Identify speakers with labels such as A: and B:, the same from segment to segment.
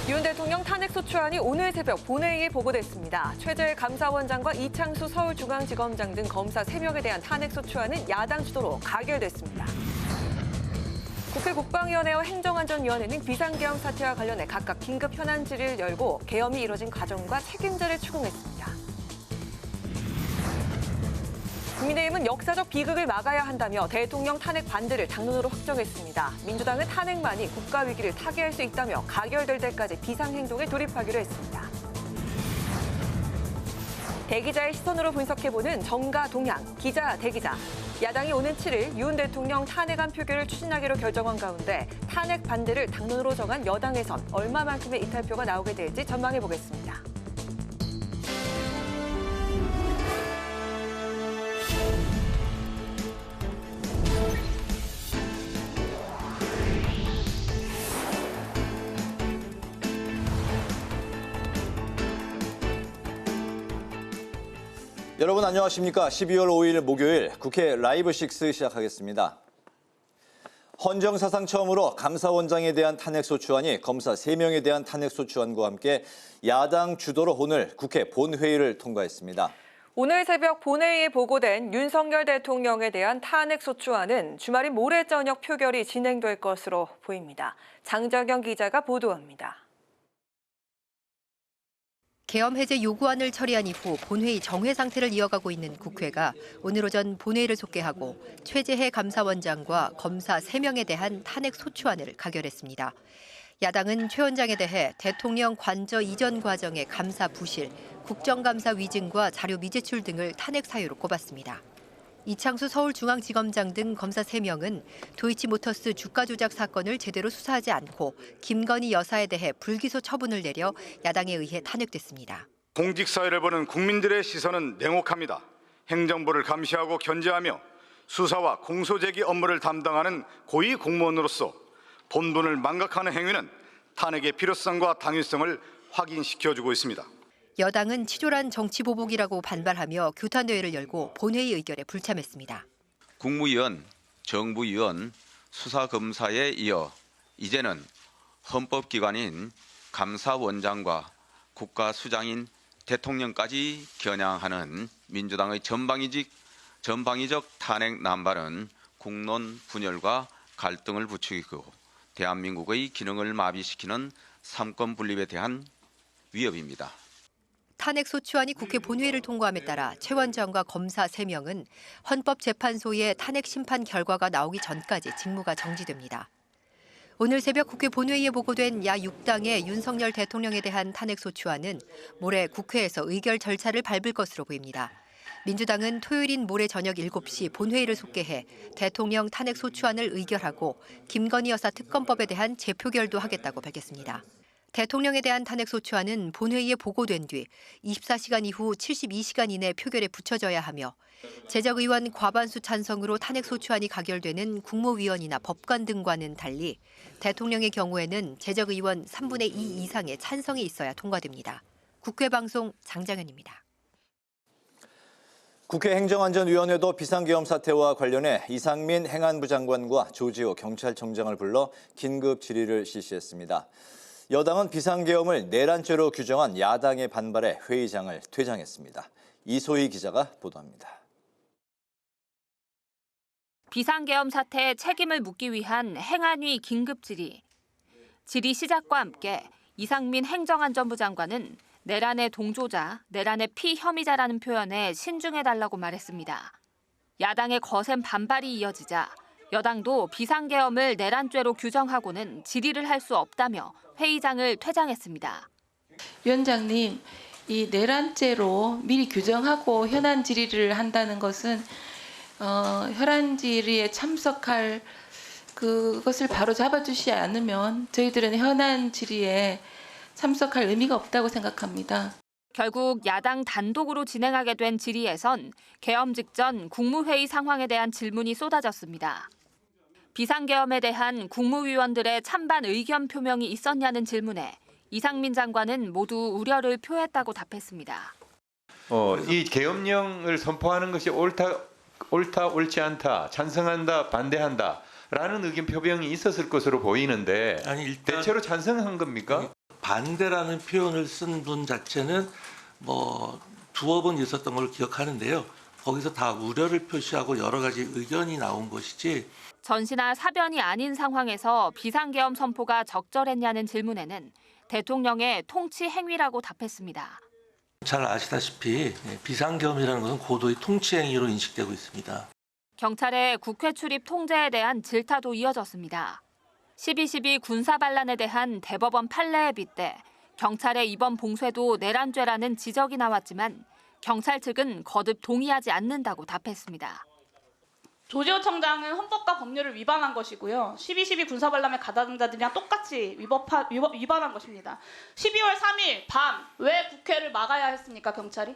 A: 윤 대통령 탄핵소추안이 오늘 새벽 본회의에 보고됐습니다. 최재 감사원장과 이창수 서울중앙지검장 등 검사 3명에 대한 탄핵소추안은 야당 주도로 가결됐습니다. 국회 국방위원회와 행정안전위원회는 비상계엄 사태와 관련해 각각 긴급 현안 질의를 열고 계엄이 이뤄진 과정과 책임자를 추궁했습니다. 국민의힘은 역사적 비극을 막아야 한다며 대통령 탄핵 반대를 당론으로 확정했습니다. 민주당은 탄핵만이 국가 위기를 타개할 수 있다며 가결될 때까지 비상행동에 돌입하기로 했습니다. 대기자의 시선으로 분석해보는 정가 동향, 기자 대기자. 야당이 오는 7일 윤 대통령 탄핵안 표결을 추진하기로 결정한 가운데 탄핵 반대를 당론으로 정한 여당에선 얼마만큼의 이탈표가 나오게 될지 전망해보겠습니다.
B: 여러분 안녕하십니까? 12월 5일 목요일 국회 라이브 6 시작하겠습니다. 헌정사상 처음으로 감사원장에 대한 탄핵소추안이 검사 3명에 대한 탄핵소추안과 함께 야당 주도로 오늘 국회 본회의를 통과했습니다.
A: 오늘 새벽 본회의에 보고된 윤석열 대통령에 대한 탄핵소추안은 주말인 모레 저녁 표결이 진행될 것으로 보입니다. 장정현 기자가 보도합니다.
C: 계엄 해제 요구안을 처리한 이후 본회의 정회 상태를 이어가고 있는 국회가 오늘 오전 본회의를 속개하고 최재해 감사원장과 검사 3명에 대한 탄핵 소추안을 가결했습니다. 야당은 최 원장에 대해 대통령 관저 이전 과정의 감사 부실, 국정감사 위증과 자료 미제출 등을 탄핵 사유로 꼽았습니다. 이창수 서울중앙지검장 등 검사 3명은 도이치모터스 주가 조작 사건을 제대로 수사하지 않고 김건희 여사에 대해 불기소 처분을 내려 야당에 의해 탄핵됐습니다.
D: 공직사회를 보는 국민들의 시선은 냉혹합니다. 행정부를 감시하고 견제하며 수사와 공소제기 업무를 담당하는 고위 공무원으로서 본분을 망각하는 행위는 탄핵의 필요성과 당위성을 확인시켜주고 있습니다.
C: 여당은 치졸한 정치보복이라고 반발하며 규탄대회를 열고 본회의 의결에 불참했습니다.
E: 국무위원, 정부위원, 수사검사에 이어 이제는 헌법기관인 감사원장과 국가수장인 대통령까지 겨냥하는 민주당의 전방위적 탄핵 남발은 국론 분열과 갈등을 부추기고 대한민국의 기능을 마비시키는 삼권 분립에 대한 위협입니다.
C: 탄핵 소추안이 국회 본회의를 통과함에 따라 최 원장과 검사 3명은 헌법재판소의 탄핵 심판 결과가 나오기 전까지 직무가 정지됩니다. 오늘 새벽 국회 본회의에 보고된 야 6당의 윤석열 대통령에 대한 탄핵 소추안은 모레 국회에서 의결 절차를 밟을 것으로 보입니다. 민주당은 토요일인 모레 저녁 7시 본회의를 속개해 대통령 탄핵 소추안을 의결하고 김건희 여사 특검법에 대한 재표결도 하겠다고 밝혔습니다. 대통령에 대한 탄핵소추안은 본회의에 보고된 뒤 24시간 이후 72시간 이내 표결에 붙여져야 하며 제적의원 과반수 찬성으로 탄핵소추안이 가결되는 국무위원이나 법관 등과는 달리 대통령의 경우에는 제적의원 3분의 2 이상의 찬성이 있어야 통과됩니다. 국회방송 장장현입니다.
B: 국회 행정안전위원회도 비상계엄 사태와 관련해 이상민 행안부 장관과 조지호 경찰청장을 불러 긴급 질의를 실시했습니다. 여당은 비상계엄을 내란죄로 규정한 야당의 반발에 회의장을 퇴장했습니다. 이소희 기자가 보도합니다.
F: 비상계엄 사태의 책임을 묻기 위한 행안위 긴급 질의. 질의 시작과 함께 이상민 행정안전부 장관은 내란의 동조자, 내란의 피혐의자라는 표현에 신중해달라고 말했습니다. 야당의 거센 반발이 이어지자 여당도 비상계엄을 내란죄로 규정하고는 질의를 할 수 없다며 회의장을 퇴장했습니다.
G: 위원장님, 이 내란죄로 미리 규정하고 현안 질의를 한다는 것은 현안 질의에 참석할 그것을 바로 잡아주시지 않으면 저희들은 현안 질의에 참석할 의미가 없다고 생각합니다.
F: 결국 야당 단독으로 진행하게 된 질의에선 계엄 직전 국무회의 상황에 대한 질문이 쏟아졌습니다. 비상계엄에 대한 국무위원들의 찬반 의견 표명이 있었냐는 질문에 이상민 장관은 모두 우려를 표했다고 답했습니다.
H: 이 계엄령을 선포하는 것이 옳다 옳지 않다, 찬성한다, 반대한다라는 의견 표명이 있었을 것으로 보이는데 일단 대체로 찬성한 겁니까?
I: 반대라는 표현을 쓴 분 자체는 뭐 두어 번 있었던 걸 기억하는데요. 거기서 다 우려를 표시하고 여러 가지 의견이 나온 것이지.
F: 전시나 사변이 아닌 상황에서 비상계엄 선포가 적절했냐는 질문에는 대통령의 통치 행위라고 답했습니다.
I: 잘 아시다시피 비상계엄이라는 것은 고도의 통치 행위로 인식되고 있습니다.
F: 경찰의 국회 출입 통제에 대한 질타도 이어졌습니다. 12.12 군사반란에 대한 대법원 판례에 빗대 경찰의 이번 봉쇄도 내란죄라는 지적이 나왔지만 경찰 측은 거듭 동의하지 않는다고 답했습니다.
J: 조지호 청장은 헌법과 법률을 위반한 것이고요. 12.12 군사반란의 가담자들이랑 똑같이 위반한 것입니다. 12월 3일 밤 왜 국회를 막아야 했습니까, 경찰이?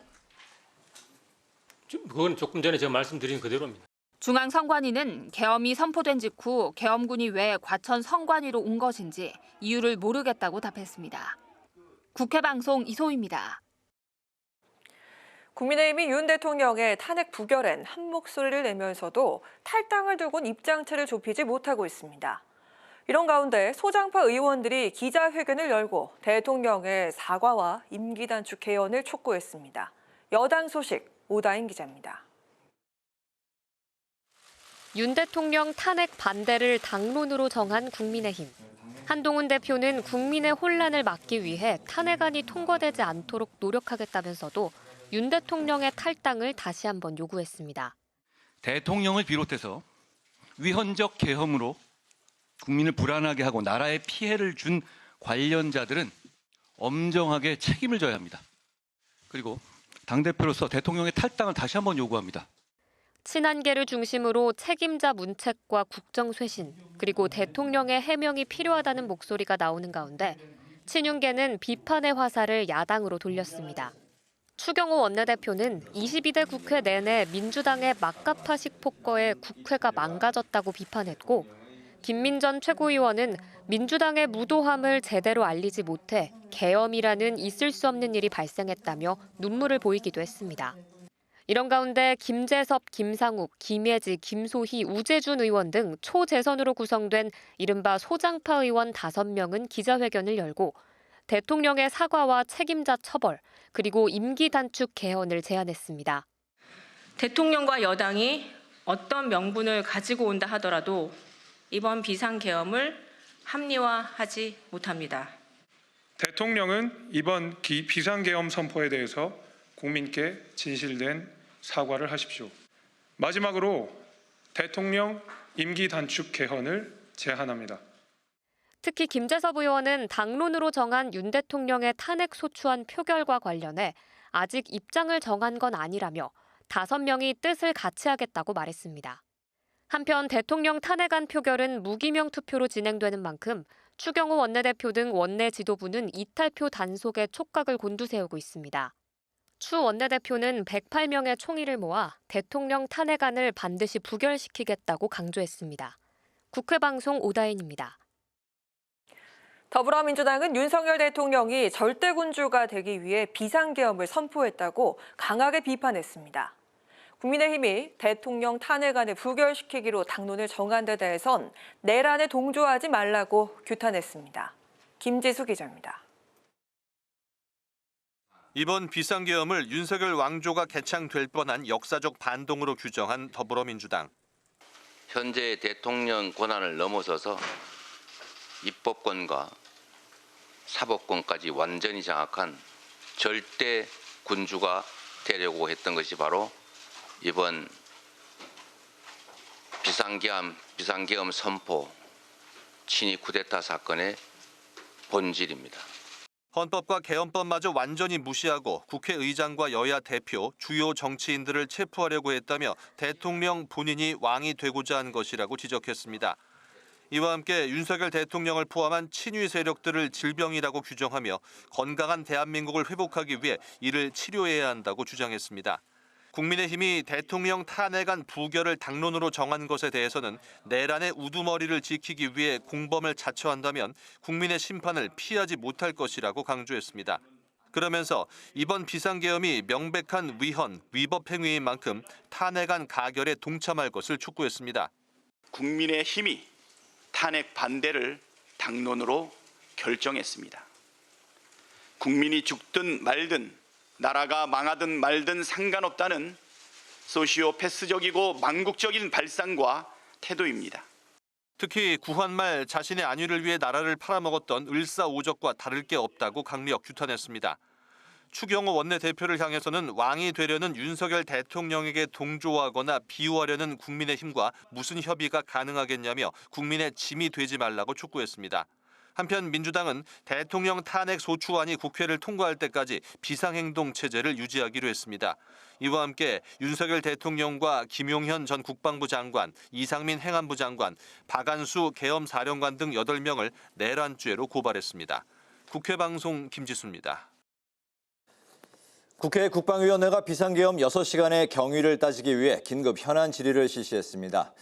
K: 그건 조금 전에 제가 말씀드린 그대로입니다.
F: 중앙선관위는 계엄이 선포된 직후 계엄군이 왜 과천 선관위로 온 것인지 이유를 모르겠다고 답했습니다. 국회방송 이소희입니다.
A: 국민의힘이 윤 대통령의 탄핵 부결엔 한 목소리를 내면서도 탈당을 두고는 입장차를 좁히지 못하고 있습니다. 이런 가운데 소장파 의원들이 기자회견을 열고 대통령의 사과와 임기 단축 개헌을 촉구했습니다. 여당 소식 오다인 기자입니다.
L: 윤 대통령 탄핵 반대를 당론으로 정한 국민의힘. 한동훈 대표는 국민의 혼란을 막기 위해 탄핵안이 통과되지 않도록 노력하겠다면서도 윤 대통령의 탈당을 다시 한번 요구했습니다.
M: 대통령을 비롯해서 위헌적 계엄으로 국민을 불안하게 하고 나라에 피해를 준 관련자들은 엄정하게 책임을 져야 합니다. 그리고 당대표로서 대통령의 탈당을 다시 한번 요구합니다.
L: 친한계를 중심으로 책임자 문책과 국정쇄신, 그리고 대통령의 해명이 필요하다는 목소리가 나오는 가운데 친윤계는 비판의 화살을 야당으로 돌렸습니다. 추경호 원내대표는 22대 국회 내내 민주당의 막가파식 폭거에 국회가 망가졌다고 비판했고, 김민전 최고위원은 민주당의 무도함을 제대로 알리지 못해 계엄이라는 있을 수 없는 일이 발생했다며 눈물을 보이기도 했습니다. 이런 가운데 김재섭, 김상욱, 김예지, 김소희, 우재준 의원 등 초재선으로 구성된 이른바 소장파 의원 5명은 기자회견을 열고 대통령의 사과와 책임자 처벌, 그리고 임기 단축 개헌을 제안했습니다.
N: 대통령과 여당이 어떤 명분을 가지고 온다 하더라도 이번 비상계엄을 합리화하지 못합니다.
O: 대통령은 이번 비상계엄 선포에 대해서 국민께 진실된 사과를 하십시오. 마지막으로 대통령 임기 단축 개헌을 제안합니다.
L: 특히 김재섭 의원은 당론으로 정한 윤 대통령의 탄핵 소추안 표결과 관련해 아직 입장을 정한 건 아니라며 5명이 뜻을 같이 하겠다고 말했습니다. 한편 대통령 탄핵안 표결은 무기명 투표로 진행되는 만큼 추경호 원내대표 등 원내 지도부는 이탈표 단속에 촉각을 곤두세우고 있습니다. 추 원내대표는 108명의 총의를 모아 대통령 탄핵안을 반드시 부결시키겠다고 강조했습니다. 국회방송 오다인입니다.
A: 더불어민주당은 윤석열 대통령이 절대군주가 되기 위해 비상계엄을 선포했다고 강하게 비판했습니다. 국민의힘이 대통령 탄핵안을 부결시키기로 당론을 정한 데 대해선 내란에 동조하지 말라고 규탄했습니다. 김지수 기자입니다.
P: 이번 비상계엄을 윤석열 왕조가 개창될 뻔한 역사적 반동으로 규정한 더불어민주당.
Q: 현재 대통령 권한을 넘어서서 입법권과 사법권까지 완전히 장악한 절대 군주가 되려고 했던 것이 바로 이번 비상계엄 선포 친위 쿠데타 사건의 본질입니다.
P: 헌법과 개헌법마저 완전히 무시하고 국회의장과 여야 대표, 주요 정치인들을 체포하려고 했다며 대통령 본인이 왕이 되고자 한 것이라고 지적했습니다. 이와 함께 윤석열 대통령을 포함한 친위 세력들을 질병이라고 규정하며 건강한 대한민국을 회복하기 위해 이를 치료해야 한다고 주장했습니다. 국민의힘이 대통령 탄핵안 부결을 당론으로 정한 것에 대해서는 내란의 우두머리를 지키기 위해 공범을 자처한다면 국민의 심판을 피하지 못할 것이라고 강조했습니다. 그러면서 이번 비상계엄이 명백한 위헌, 위법 행위인 만큼 탄핵안 가결에 동참할 것을 촉구했습니다.
R: 국민의힘이 탄핵 반대를 당론으로 결정했습니다. 국민이 죽든 말든 나라가 망하든 말든 상관없다는 소시오패스적이고 망국적인 발상과 태도입니다.
P: 특히 구한 말 자신의 안위를 위해 나라를 팔아먹었던 을사오적과 다를 게 없다고 강력 규탄했습니다. 추경호 원내대표를 향해서는 왕이 되려는 윤석열 대통령에게 동조하거나 비유하려는 국민의힘과 무슨 협의가 가능하겠냐며 국민의 짐이 되지 말라고 촉구했습니다. 한편 민주당은 대통령 탄핵 소추안이 국회를 통과할 때까지 비상행동 체제를 유지하기로 했습니다. 이와 함께 윤석열 대통령과 김용현 전 국방부 장관, 이상민 행안부 장관, 박안수 계엄사령관 등 8명을 내란죄로 고발했습니다. 국회방송 김지수입니다.
B: 국회 국방위원회가 비상계엄 6시간의 경위를 따지기 위해 긴급 현안 질의를 실시했습니다.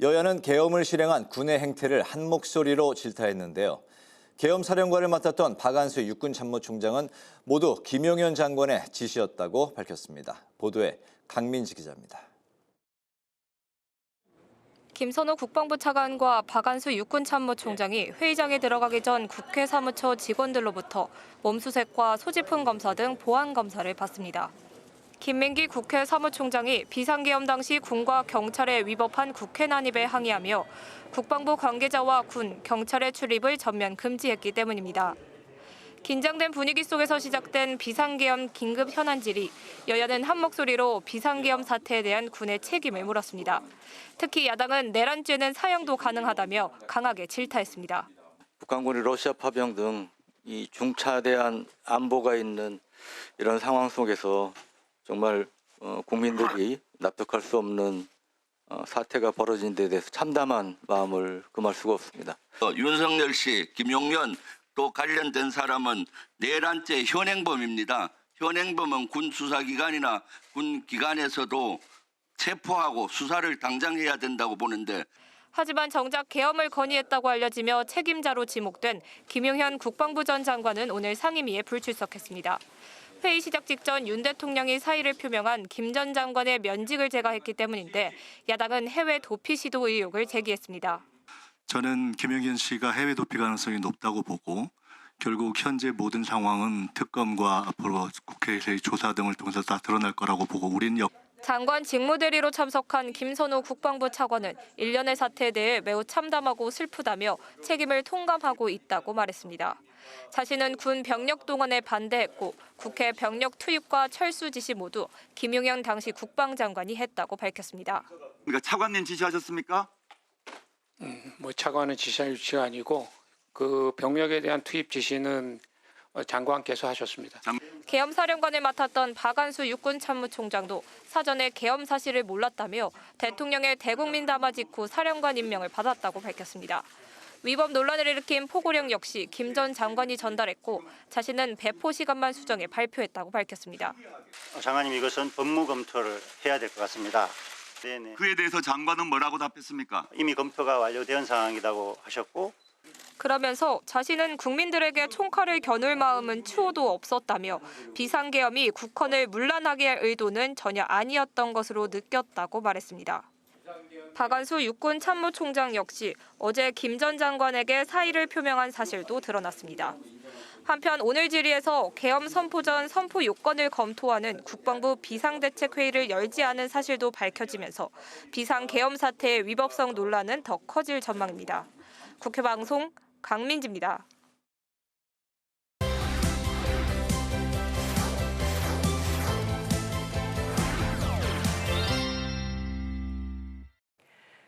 B: 여야는 계엄을 실행한 군의 행태를 한 목소리로 질타했는데요. 계엄 사령관을 맡았던 박안수 육군참모총장은 모두 김용현 장관의 지시였다고 밝혔습니다. 보도에 강민지 기자입니다.
S: 김선호 국방부 차관과 박안수 육군참모총장이 회의장에 들어가기 전 국회 사무처 직원들로부터 몸수색과 소지품 검사 등 보안 검사를 받습니다. 김민기 국회 사무총장이 비상계엄 당시 군과 경찰에 위법한 국회 난입에 항의하며 국방부 관계자와 군, 경찰의 출입을 전면 금지했기 때문입니다. 긴장된 분위기 속에서 시작된 비상계엄 긴급 현안 질의, 여야는 한 목소리로 비상계엄 사태에 대한 군의 책임을 물었습니다. 특히 야당은 내란죄는 사형도 가능하다며 강하게 질타했습니다.
T: 북한군이 러시아 파병 등 이 중차대한 안보가 있는 이런 상황 속에서 정말 국민들이 납득할 수 없는 사태가 벌어진 데 대해서 참담한 마음을 금할 수가 없습니다.
U: 윤석열 씨, 김용현 또 관련된 사람은 내란죄 현행범입니다. 현행범은 군 수사기관이나 군 기관에서도 체포하고 수사를 당장 해야 된다고 보는데
S: 하지만 정작 계엄을 건의했다고 알려지며 책임자로 지목된 김용현 국방부 전 장관은 오늘 상임위에 불출석했습니다. 회의 시작 직전 윤 대통령이 사의를 표명한 김 전 장관의 면직을 제거했기 때문인데 야당은 해외 도피 시도 의혹을 제기했습니다.
V: 저는 김용현 씨가 해외 도피 가능성이 높다고 보고 결국 현재 모든 상황은 특검과 앞으로 국회에서의 조사 등을 통해서 다 드러날 거라고 보고 우린
S: 장관 직무대리로 참석한 김선호 국방부 차관은 일련의 사태에 대해 매우 참담하고 슬프다며 책임을 통감하고 있다고 말했습니다. 자신은 군 병력 동원에 반대했고 국회 병력 투입과 철수 지시 모두 김용현 당시 국방장관이 했다고 밝혔습니다.
W: 그러니까 차관님 지시하셨습니까?
K: 차관은 지시한 유치가 아니고 그 병력에 대한 투입 지시는 장관께서 하셨습니다.
S: 계엄 사령관을 맡았던 박안수 육군참모총장도 사전에 계엄 사실을 몰랐다며 대통령의 대국민 담화 직후 사령관 임명을 받았다고 밝혔습니다. 위법 논란을 일으킨 포고령 역시 김 전 장관이 전달했고 자신은 배포 시간만 수정해 발표했다고 밝혔습니다.
X: 장관님 이것은 법무 검토를 해야 될 것 같습니다. 네네.
W: 그에 대해서 장관은 뭐라고 답했습니까?
X: 이미 검토가 완료된 상황이라고 하셨고
S: 그러면서 자신은 국민들에게 총칼을 겨눌 마음은 추호도 없었다며 비상계엄이 국헌을 문란하게 할 의도는 전혀 아니었던 것으로 느꼈다고 말했습니다. 박안수 육군참모총장 역시 어제 김 전 장관에게 사의를 표명한 사실도 드러났습니다. 한편 오늘 질의에서 계엄 선포 전 선포 요건을 검토하는 국방부 비상대책회의를 열지 않은 사실도 밝혀지면서 비상계엄 사태의 위법성 논란은 더 커질 전망입니다. 국회방송 강민지입니다.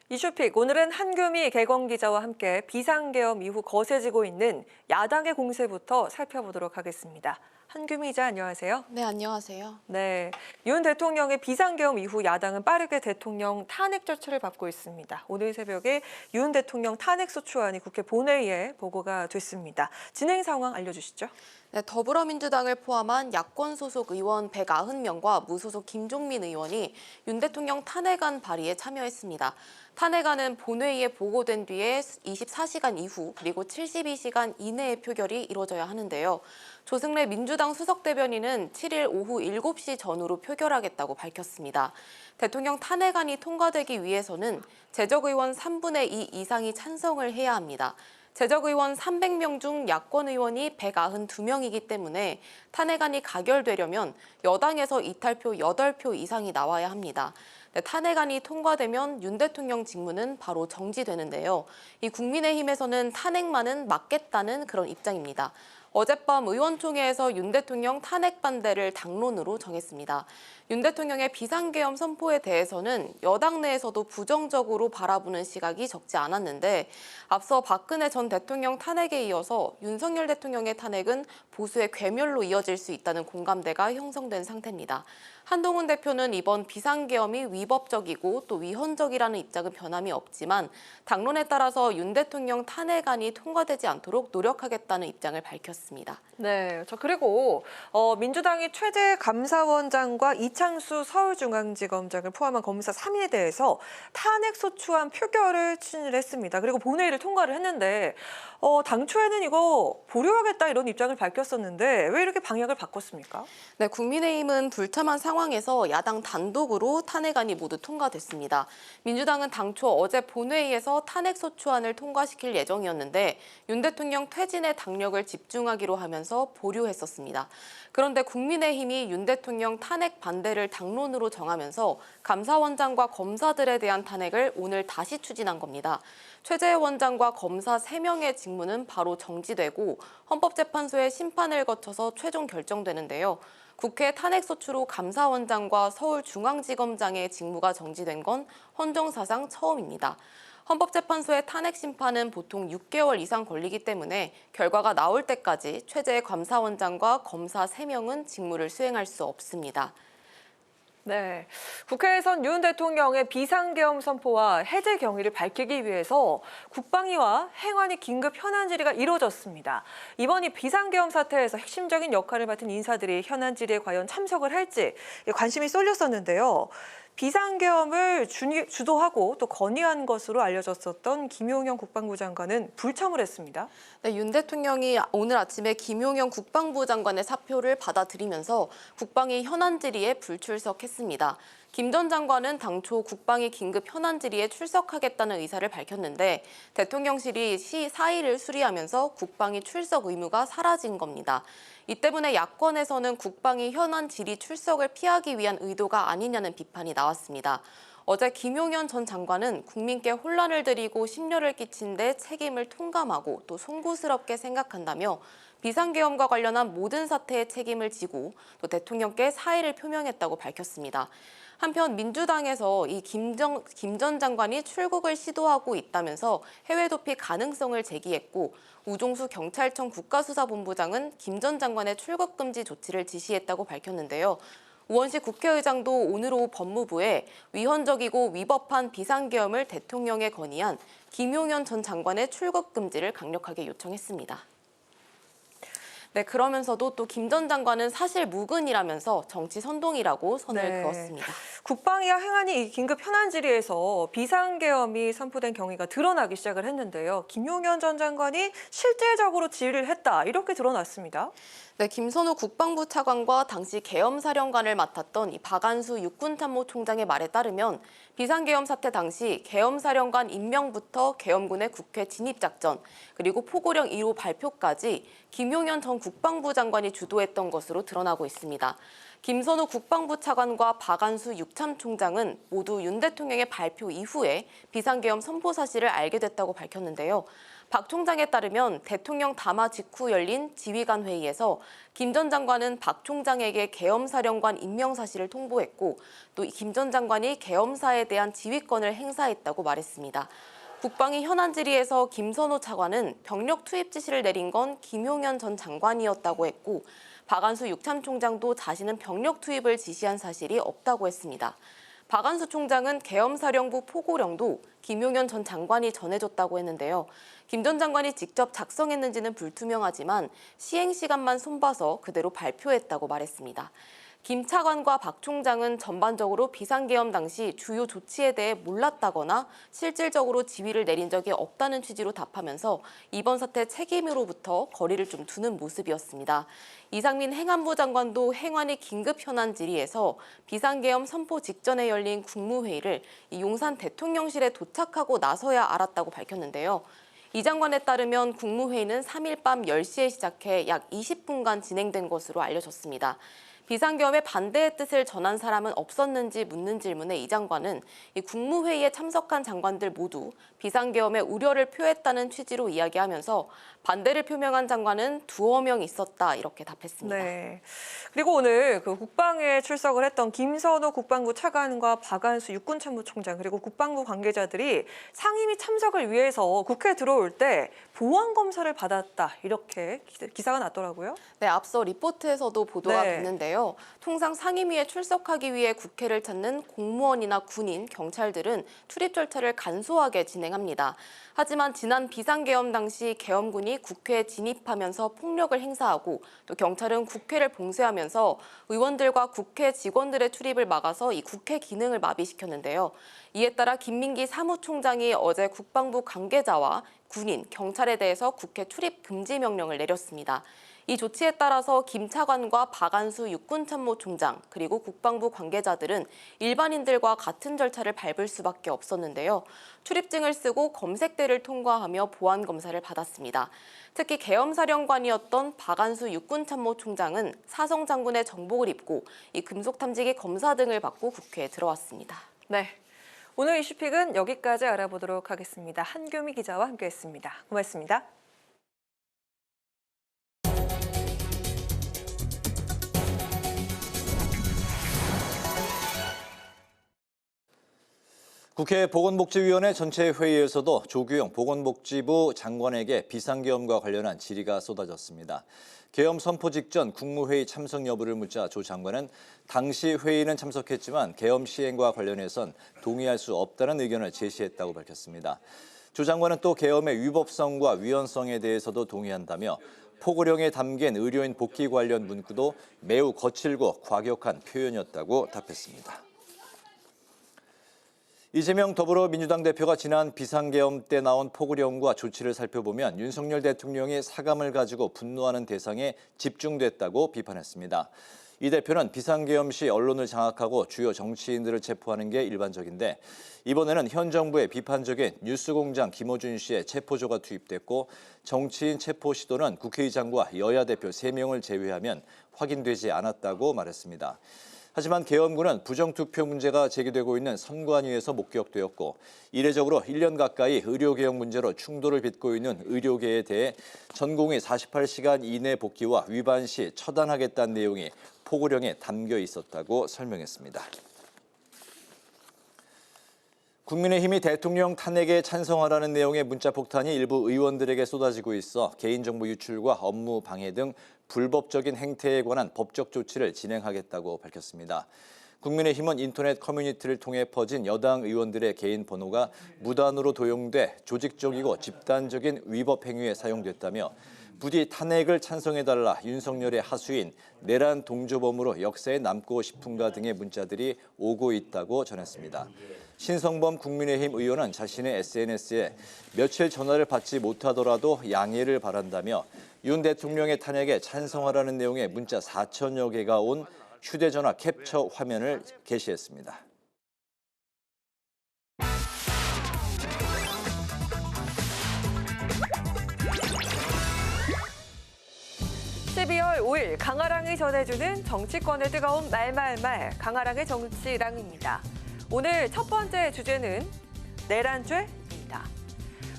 A: 이슈픽, 오늘은 한규미 개건기자와 함께 비상계엄 이후 거세지고 있는 야당의 공세부터 살펴보도록 하겠습니다. 한규미 기자, 안녕하세요.
Y: 네, 안녕하세요.
A: 네, 윤 대통령의 비상계엄 이후 야당은 빠르게 대통령 탄핵 절차를 밟고 있습니다. 오늘 새벽에 윤 대통령 탄핵소추안이 국회 본회의에 보고가 됐습니다. 진행 상황 알려주시죠.
Y: 네, 더불어민주당을 포함한 야권 소속 의원 190명과 무소속 김종민 의원이 윤 대통령 탄핵안 발의에 참여했습니다. 탄핵안은 본회의에 보고된 뒤에 24시간 이후 그리고 72시간 이내에 표결이 이루어져야 하는데요. 조승래 민주당 수석대변인은 7일 오후 7시 전후로 표결하겠다고 밝혔습니다. 대통령 탄핵안이 통과되기 위해서는 재적 의원 3분의 2 이상이 찬성을 해야 합니다. 재적의원 300명 중 야권 의원이 192명이기 때문에 탄핵안이 가결되려면 여당에서 이탈표 8표 이상이 나와야 합니다. 탄핵안이 통과되면 윤 대통령 직무는 바로 정지되는데요. 이 국민의힘에서는 탄핵만은 막겠다는 그런 입장입니다. 어젯밤 의원총회에서 윤 대통령 탄핵 반대를 당론으로 정했습니다. 윤 대통령의 비상계엄 선포에 대해서는 여당 내에서도 부정적으로 바라보는 시각이 적지 않았는데 앞서 박근혜 전 대통령 탄핵에 이어서 윤석열 대통령의 탄핵은 보수의 괴멸로 이어질 수 있다는 공감대가 형성된 상태입니다. 한동훈 대표는 이번 비상계엄이 위법적이고 또 위헌적이라는 입장은 변함이 없지만 당론에 따라서 윤 대통령 탄핵안이 통과되지 않도록 노력하겠다는 입장을 밝혔습니다.
A: 네, 그리고 민주당이 최재 감사원장과 이창수 서울중앙지검장을 포함한 검사 3인에 대해서 탄핵소추안 표결을 추진을 했습니다. 그리고 본회의를 통과를 했는데 당초에는 이거 보류하겠다 이런 입장을 밝혔었는데 왜 이렇게 방향을 바꿨습니까?
Y: 네, 국민의힘은 불참한 상황에서 야당 단독으로 탄핵안이 모두 통과됐습니다. 민주당은 당초 어제 본회의에서 탄핵소추안을 통과시킬 예정이었는데 윤 대통령 퇴진에 당력을 집중하기로 하면서 보류했었습니다. 그런데 국민의힘이 윤 대통령 탄핵 반대를 당론으로 정하면서 감사원장과 검사들에 대한 탄핵을 오늘 다시 추진한 겁니다. 최재 원장과 검사 3명의 직무는 바로 정지되고 헌법재판소의 심판을 거쳐서 최종 결정되는데요. 국회 탄핵소추로 감사원장과 서울중앙지검장의 직무가 정지된 건 헌정사상 처음입니다. 헌법재판소의 탄핵 심판은 보통 6개월 이상 걸리기 때문에 결과가 나올 때까지 최재 감사원장과 검사 3명은 직무를 수행할 수 없습니다.
A: 네, 국회에선 윤 대통령의 비상계엄 선포와 해제 경위를 밝히기 위해서 국방위와 행안위 긴급 현안 질의가 이루어졌습니다. 이번 이 비상계엄 사태에서 핵심적인 역할을 맡은 인사들이 현안 질의에 과연 참석을 할지 관심이 쏠렸었는데요. 비상계엄을 주도하고 또 건의한 것으로 알려졌었던 김용현 국방부 장관은 불참을 했습니다.
Y: 네, 윤 대통령이 오늘 아침에 김용현 국방부 장관의 사표를 받아들이면서 국방위 현안 질의에 불출석했습니다. 김 전 장관은 당초 국방위 긴급 현안 질의에 출석하겠다는 의사를 밝혔는데 대통령실이 사의를 수리하면서 국방위 출석 의무가 사라진 겁니다. 이 때문에 야권에서는 국방위 현안 질의 출석을 피하기 위한 의도가 아니냐는 비판이 나왔습니다. 어제 김용현 전 장관은 국민께 혼란을 드리고 심려를 끼친 데 책임을 통감하고 또 송구스럽게 생각한다며 비상계엄과 관련한 모든 사태의 책임을 지고 또 대통령께 사의를 표명했다고 밝혔습니다. 한편 민주당에서 이 김 전 장관이 출국을 시도하고 있다면서 해외 도피 가능성을 제기했고 우종수 경찰청 국가수사본부장은 김 전 장관의 출국 금지 조치를 지시했다고 밝혔는데요. 우원식 국회의장도 오늘 오후 법무부에 위헌적이고 위법한 비상계엄을 대통령에 건의한 김용현 전 장관의 출국 금지를 강력하게 요청했습니다. 네, 그러면서도 또 김 전 장관은 사실 무근이라면서 정치 선동이라고 선을 그었습니다.
A: 국방위와 행안위 이 긴급 현안 질의에서 비상계엄이 선포된 경위가 드러나기 시작을 했는데요. 김용현 전 장관이 실질적으로 지휘를 했다 이렇게 드러났습니다.
Y: 네, 김선호 국방부 차관과 당시 계엄사령관을 맡았던 이 박안수 육군참모총장의 말에 따르면 비상계엄 사태 당시 계엄사령관 임명부터 계엄군의 국회 진입작전 그리고 포고령 1호 발표까지 김용현 전 국방부 장관이 주도했던 것으로 드러나고 있습니다. 김선호 국방부 차관과 박안수 육참총장은 모두 윤 대통령의 발표 이후에 비상계엄 선포 사실을 알게 됐다고 밝혔는데요. 박 총장에 따르면 대통령 담화 직후 열린 지휘관 회의에서 김 전 장관은 박 총장에게 계엄사령관 임명 사실을 통보했고 또 김 전 장관이 계엄사에 대한 지휘권을 행사했다고 말했습니다. 국방위 현안 질의에서 김선호 차관은 병력 투입 지시를 내린 건 김용현 전 장관이었다고 했고 박안수 육참총장도 자신은 병력 투입을 지시한 사실이 없다고 했습니다. 박안수 총장은 계엄사령부 포고령도 김용현 전 장관이 전해줬다고 했는데요. 김 전 장관이 직접 작성했는지는 불투명하지만 시행 시간만 손봐서 그대로 발표했다고 말했습니다. 김 차관과 박 총장은 전반적으로 비상계엄 당시 주요 조치에 대해 몰랐다거나 실질적으로 지휘를 내린 적이 없다는 취지로 답하면서 이번 사태 책임으로부터 거리를 좀 두는 모습이었습니다. 이상민 행안부 장관도 행안위 긴급 현안 질의에서 비상계엄 선포 직전에 열린 국무회의를 용산 대통령실에 도착하고 나서야 알았다고 밝혔는데요. 이 장관에 따르면 국무회의는 3일 밤 10시에 시작해 약 20분간 진행된 것으로 알려졌습니다. 비상계엄에 반대의 뜻을 전한 사람은 없었는지 묻는 질문에 이 장관은 이 국무회의에 참석한 장관들 모두 비상계엄에 우려를 표했다는 취지로 이야기하면서 반대를 표명한 장관은 두어 명 있었다 이렇게 답했습니다.
A: 네. 그리고 오늘 그 국방에 출석을 했던 김선호 국방부 차관과 박안수 육군참모총장 그리고 국방부 관계자들이 상임위 참석을 위해서 국회에 들어올 때 보안 검사를 받았다 이렇게 기사가 났더라고요.
Y: 네, 앞서 리포트에서도 보도가
A: 네.
Y: 됐는데요. 통상 상임위에 출석하기 위해 국회를 찾는 공무원이나 군인, 경찰들은 출입 절차를 간소하게 진행합니다. 하지만 지난 비상계엄 당시 계엄군이 국회에 진입하면서 폭력을 행사하고 또 경찰은 국회를 봉쇄하면서 의원들과 국회 직원들의 출입을 막아서 이 국회 기능을 마비시켰는데요. 이에 따라 김민기 사무총장이 어제 국방부 관계자와 군인, 경찰에 대해서 국회 출입 금지 명령을 내렸습니다. 이 조치에 따라서 김 차관과 박안수 육군참모총장 그리고 국방부 관계자들은 일반인들과 같은 절차를 밟을 수밖에 없었는데요. 출입증을 쓰고 검색대를 통과하며 보안 검사를 받았습니다. 특히 계엄사령관이었던 박안수 육군참모총장은 사성 장군의 정복을 입고 이 금속 탐지기 검사 등을 받고 국회에 들어왔습니다.
A: 네. 오늘 이슈픽은 여기까지 알아보도록 하겠습니다. 한규미 기자와 함께했습니다. 고맙습니다.
B: 국회 보건복지위원회 전체 회의에서도 조규영 보건복지부 장관에게 비상계엄과 관련한 질의가 쏟아졌습니다. 계엄 선포 직전 국무회의 참석 여부를 묻자 조 장관은 당시 회의는 참석했지만 계엄 시행과 관련해선 동의할 수 없다는 의견을 제시했다고 밝혔습니다. 조 장관은 또 계엄의 위법성과 위헌성에 대해서도 동의한다며 포고령에 담긴 의료인 복귀 관련 문구도 매우 거칠고 과격한 표현이었다고 답했습니다. 이재명 더불어민주당 대표가 지난 비상계엄 때 나온 포고령과 조치를 살펴보면 윤석열 대통령이 사감을 가지고 분노하는 대상에 집중됐다고 비판했습니다. 이 대표는 비상계엄 시 언론을 장악하고 주요 정치인들을 체포하는 게 일반적인데 이번에는 현 정부의 비판적인 뉴스공장 김어준 씨의 체포조가 투입됐고 정치인 체포 시도는 국회의장과 여야 대표 3명을 제외하면 확인되지 않았다고 말했습니다. 하지만 계엄군은 부정투표 문제가 제기되고 있는 선관위에서 목격되었고 이례적으로 1년 가까이 의료개혁 문제로 충돌을 빚고 있는 의료계에 대해 전공의 48시간 이내 복귀와 위반 시 처단하겠다는 내용이 포고령에 담겨 있었다고 설명했습니다. 국민의힘이 대통령 탄핵에 찬성하라는 내용의 문자 폭탄이 일부 의원들에게 쏟아지고 있어 개인정보 유출과 업무 방해 등 불법적인 행태에 관한 법적 조치를 진행하겠다고 밝혔습니다. 국민의힘은 인터넷 커뮤니티를 통해 퍼진 여당 의원들의 개인 번호가 무단으로 도용돼 조직적이고 집단적인 위법 행위에 사용됐다며 부디 탄핵을 찬성해달라 윤석열의 하수인 내란 동조범으로 역사에 남고 싶은가 등의 문자들이 오고 있다고 전했습니다. 신성범 국민의힘 의원은 자신의 SNS에 며칠 전화를 받지 못하더라도 양해를 바란다며 윤 대통령의 탄핵에 찬성하라는 내용의 문자 4천여 개가 온 휴대전화 캡처 화면을 게시했습니다.
A: 12월 5일 강아랑이 전해주는 정치권의 뜨거운 말말말 강아랑의 정치랑입니다. 오늘 첫 번째 주제는 내란죄입니다.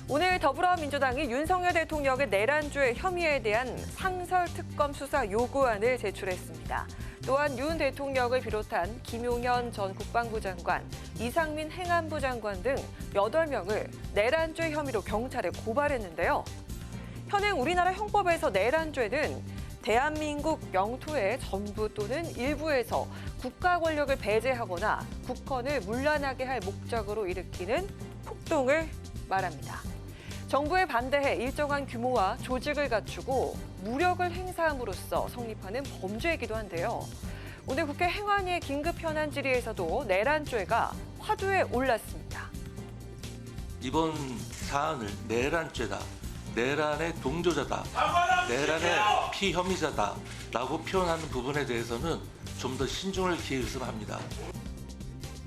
A: 오늘 더불어민주당이 윤석열 대통령의 내란죄 혐의에 대한 상설특검 수사 요구안을 제출했습니다. 또한 윤 대통령을 비롯한 김용현 전 국방부 장관, 이상민 행안부 장관 등 8명을 내란죄 혐의로 경찰에 고발했는데요. 현행 우리나라 형법에서 내란죄는 대한민국 영토의 전부 또는 일부에서 국가 권력을 배제하거나 국헌을 문란하게 할 목적으로 일으키는 폭동을 말합니다. 정부에 반대해 일정한 규모와 조직을 갖추고 무력을 행사함으로써 성립하는 범죄이기도 한데요. 오늘 국회 행안위의 긴급 현안 질의에서도 내란죄가 화두에 올랐습니다.
I: 이번 사안을 내란죄다, 내란의 동조자다, 내란의 피혐의자다라고 표현하는 부분에 대해서는 좀 더 신중을 기했으면 합니다.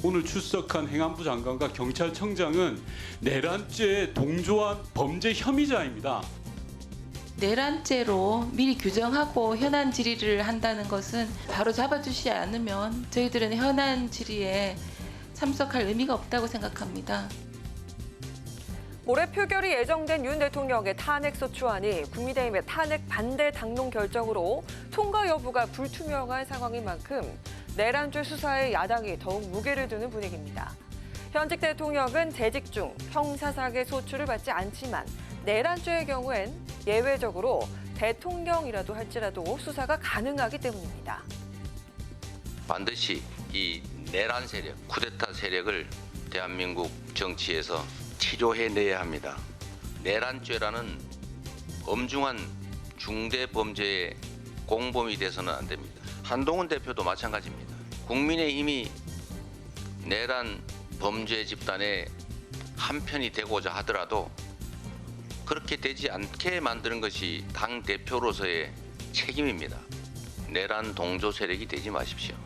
C: 오늘 출석한 행안부 장관과 경찰청장은 내란죄에 동조한 범죄 혐의자입니다.
D: 내란죄로 미리 규정하고 현안 질의를 한다는 것은 바로 잡아주시지 않으면 저희들은 현안 질의에 참석할 의미가 없다고 생각합니다.
A: 올해 표결이 예정된 윤 대통령의 탄핵소추안이 국민의힘의 탄핵 반대 당론 결정으로 통과 여부가 불투명한 상황인 만큼 내란죄 수사에 야당이 더욱 무게를 두는 분위기입니다. 현직 대통령은 재직 중 형사사기 소추를 받지 않지만 내란죄의 경우엔 예외적으로 대통령이라도 할지라도 수사가 가능하기 때문입니다.
Q: 반드시 이 내란 세력, 쿠데타 세력을 대한민국 정치에서 치료해내야 합니다. 내란죄라는 엄중한 중대 범죄의 공범이 돼서는 안 됩니다. 한동훈 대표도 마찬가지입니다. 국민의힘이 내란 범죄 집단의 한편이 되고자 하더라도 그렇게 되지 않게 만드는 것이 당 대표로서의 책임입니다. 내란 동조 세력이 되지 마십시오.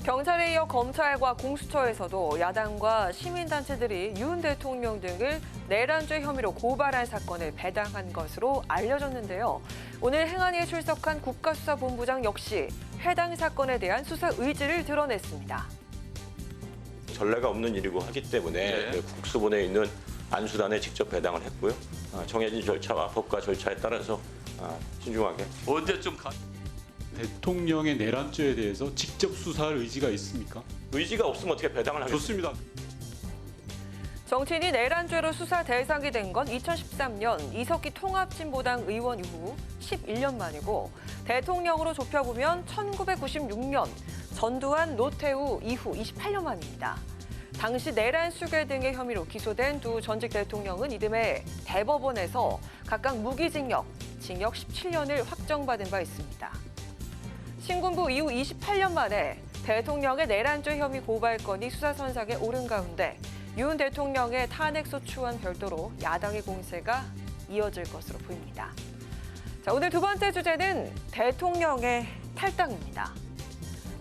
A: 경찰에 이어 검찰과 공수처에서도 야당과 시민단체들이 윤 대통령 등을 내란죄 혐의로 고발한 사건을 배당한 것으로 알려졌는데요. 오늘 행안위에 출석한 국가수사본부장 역시 해당 사건에 대한 수사 의지를 드러냈습니다.
E: 전례가 없는 일이고 하기 때문에 국수본에 있는 안수단에 직접 배당을 했고요. 정해진 절차와 법과 절차에 따라서 신중하게.
C: 언제쯤 대통령의 내란죄에 대해서 직접 수사할 의지가 있습니까?
E: 의지가 없으면 어떻게 배당을 하겠습니까?
C: 좋습니다.
A: 정치인이 내란죄로 수사 대상이 된 건 2013년 이석기 통합진보당 의원 이후 11년 만이고 대통령으로 좁혀보면 1996년 전두환 노태우 이후 28년 만입니다. 당시 내란 수괴 등의 혐의로 기소된 두 전직 대통령은 이듬해 대법원에서 각각 무기징역, 징역 17년을 확정받은 바 있습니다. 신군부 이후 28년 만에 대통령의 내란죄 혐의 고발 건이 수사선상에 오른 가운데 윤 대통령의 탄핵소추안 별도로 야당의 공세가 이어질 것으로 보입니다. 자, 오늘 두 번째 주제는 대통령의 탈당입니다.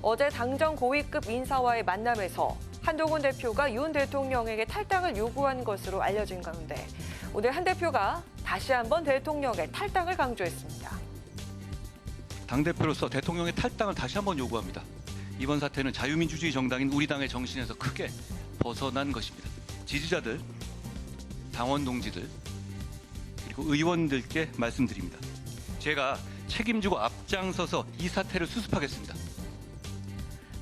A: 어제 당정 고위급 인사와의 만남에서 한동훈 대표가 윤 대통령에게 탈당을 요구한 것으로 알려진 가운데 오늘 한 대표가 다시 한번 대통령의 탈당을 강조했습니다.
M: 당대표로서 대통령의 탈당을 다시 한번 요구합니다. 이번 사태는 자유민주주의 정당인 우리 당의 정신에서 크게 벗어난 것입니다. 지지자들, 당원 동지들, 그리고 의원들께 말씀드립니다. 제가 책임지고 앞장서서 이 사태를 수습하겠습니다.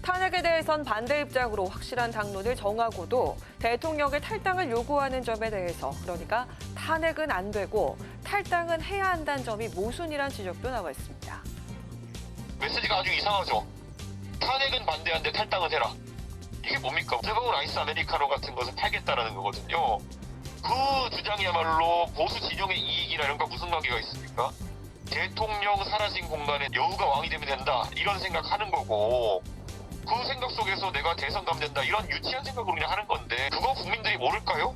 A: 탄핵에 대해선 반대 입장으로 확실한 당론을 정하고도 대통령의 탈당을 요구하는 점에 대해서 그러니까 탄핵은 안 되고 탈당은 해야 한다는 점이 모순이란 지적도 나와 있습니다.
G: 메시지가 아주 이상하죠. 탄핵은 반대하는데 탈당은 해라. 이게 뭡니까? 뜨거운 아이스 아메리카노 같은 것을 팔겠다라는 거거든요. 그 주장이야말로 보수 진영의 이익이라는 거 무슨 관계가 있습니까? 대통령 사라진 공간에 여우가 왕이 되면 된다. 이런 생각하는 거고 그 생각 속에서 내가 대선감 된다. 이런 유치한 생각으로 그냥 하는 건데 그거 국민들이 모를까요?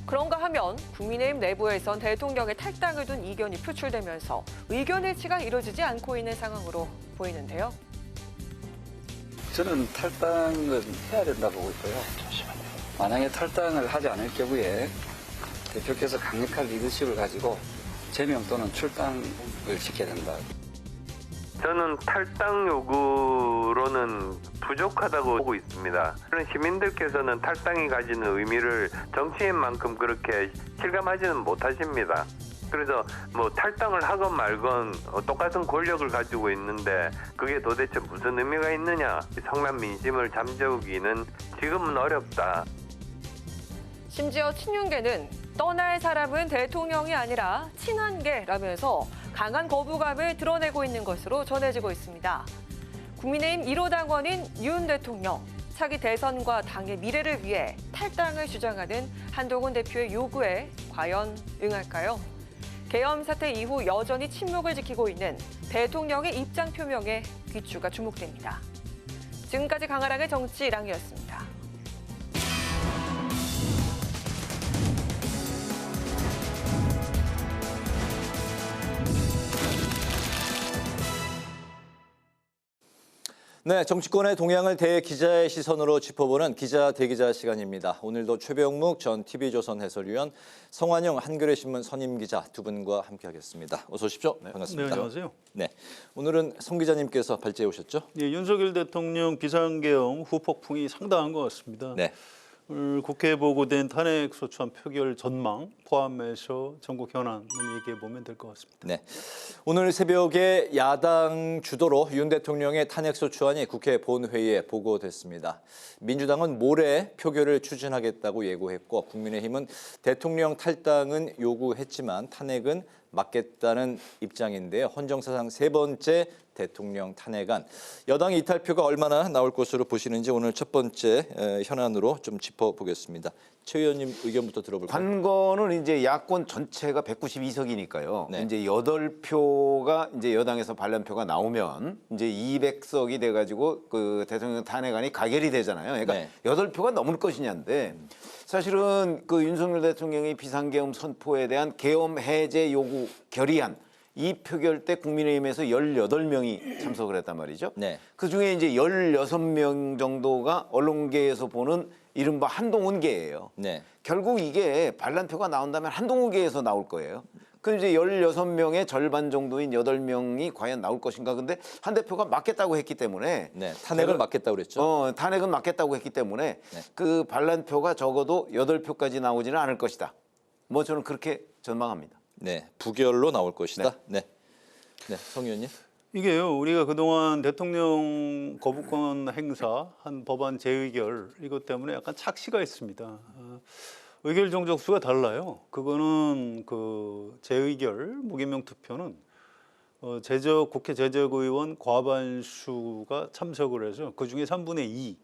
A: 그런가 하면 국민의힘 내부에선 대통령의 탈당을 둔 이견이 표출되면서 의견 일치가 이루어지지 않고 있는 상황으로 보이는데요.
H: 저는 탈당은 해야 된다 보고 있고요. 만약에 탈당을 하지 않을 경우에 대표께서 강력한 리더십을 가지고 제명 또는 출당을 시켜야 된다.
Z: 저는 탈당 요구로는 부족하다고 보고 있습니다. 그런 시민들께서는 탈당이 가지는 의미를 정치인만큼 그렇게 실감하지는 못하십니다. 그래서 뭐 탈당을 하건 말건 똑같은 권력을 가지고 있는데 그게 도대체 무슨 의미가 있느냐. 성남 민심을 잠재우기는 지금은 어렵다.
A: 심지어 친윤계는 떠날 사람은 대통령이 아니라 친한계라면서 강한 거부감을 드러내고 있는 것으로 전해지고 있습니다. 국민의힘 1호 당원인 윤 대통령, 차기 대선과 당의 미래를 위해 탈당을 주장하는 한동훈 대표의 요구에 과연 응할까요? 계엄 사태 이후 여전히 침묵을 지키고 있는 대통령의 입장 표명에 귀추가 주목됩니다. 지금까지 강아랑의 정치랑이었습니다.
B: 네, 정치권의 동향을 대기자의 시선으로 짚어보는 기자 대기자 시간입니다. 오늘도 최병묵 전 TV조선 해설위원, 성환영 한겨레 신문 선임 기자 두 분과 함께하겠습니다. 어서 오십시오. 반갑습니다.
F: 네, 안녕하세요.
B: 네, 오늘은 성 기자님께서 발제해 오셨죠?
F: 네, 윤석열 대통령 비상계엄 후폭풍이 상당한 것 같습니다.
B: 네.
F: 오늘 국회에 보고된 탄핵소추안 표결 전망 포함해서 전국 현안을 얘기해 보면 될 것 같습니다.
B: 네, 오늘 새벽에 야당 주도로 윤 대통령의 탄핵소추안이 국회 본회의에 보고됐습니다. 민주당은 모레 표결을 추진하겠다고 예고했고 국민의힘은 대통령 탈당은 요구했지만 탄핵은 막겠다는 입장인데요. 헌정사상 세 번째 대통령 탄핵안. 여당의 이탈표가 얼마나 나올 것으로 보시는지 오늘 첫 번째 현안으로 좀 짚어보겠습니다. 최 의원님 의견부터 들어볼까요?
J: 관건은 이제 야권 전체가 192석이니까요.
B: 네.
J: 이제 8표가 이제 여당에서 반란표가 나오면 이제 200석이 돼가지고 그 대통령 탄핵안이 가결이 되잖아요. 그러니까
B: 네.
J: 8표가 넘을 것이냐인데 사실은 그 윤석열 대통령의 비상계엄 선포에 대한 계엄 해제 요구 결의안 이 표결 때 국민의힘에서 18명이 참석을 했단 말이죠.
B: 네.
J: 그중에 이제 16명 정도가 언론계에서 보는 이른바 한동훈계예요.
B: 네.
J: 결국 이게 반란표가 나온다면 한동훈계에서 나올 거예요. 그럼 이제 16명의 절반 정도인 8명이 과연 나올 것인가. 근데 한 대표가 막겠다고 했기 때문에
B: 네, 탄핵을 막겠다고 그랬죠.
J: 탄핵은 막겠다고 했기 때문에 그 반란표가 적어도 8표까지 나오지는 않을 것이다. 뭐 저는 그렇게 전망합니다.
B: 네, 부결로 나올 것이다. 네, 네, 성 의원님.
F: 이게요, 우리가 그동안 대통령 거부권 행사한 법안 재의결 이것 때문에 약간 착시가 있습니다. 의결 정족수가 달라요. 그거는 그 재의결 무기명 투표는 국회 제적의원 과반수가 참석을 해서 그중에 3분의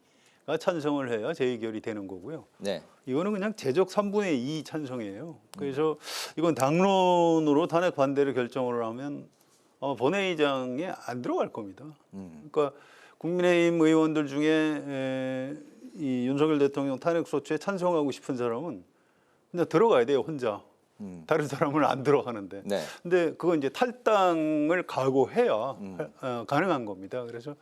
F: 2가 찬성을 해야 재의결이 되는 거고요.
B: 네.
F: 이거는 그냥 제적 3분의 2 찬성이에요. 그래서 이건 당론으로 탄핵 반대를 결정을 하면 아마 본회의장에 안 들어갈 겁니다. 그러니까 국민의힘 의원들 중에 이 윤석열 대통령 탄핵 소추에 찬성하고 싶은 사람은 그냥 들어가야 돼요, 혼자. 다른 사람은 안 들어가는데.
B: 네.
F: 근데 그건 이제 탈당을 각오해야 가능한 겁니다. 그래서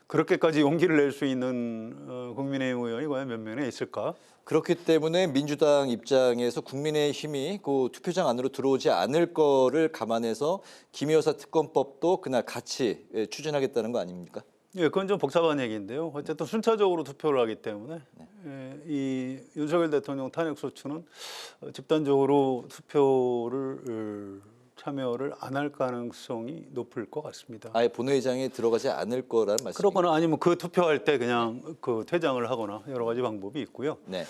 F: 그렇게까지 용기를 낼 수 있는 국민의힘 의원이 과연 몇 명이나 있을까?
B: 그렇기 때문에 민주당 입장에서 국민의힘이 그 투표장 안으로 들어오지 않을 거를 감안해서 김 여사 특검법도 그날 같이 추진하겠다는 거 아닙니까?
F: 예, 그건 좀 복잡한 얘기인데요. 어쨌든 순차적으로 투표를 하기 때문에 이 윤석열 대통령 탄핵 소추는 집단적으로 투표를 참여를 안 할 가능성이 높을 것 같습니다.
B: 아예 본회의장에 들어가지 않을 거라는 말씀이죠.
F: 그렇거나 아니면 그 투표할 때 그냥 그 퇴장을 하거나 여러 가지 방법이 있고요.
B: 네.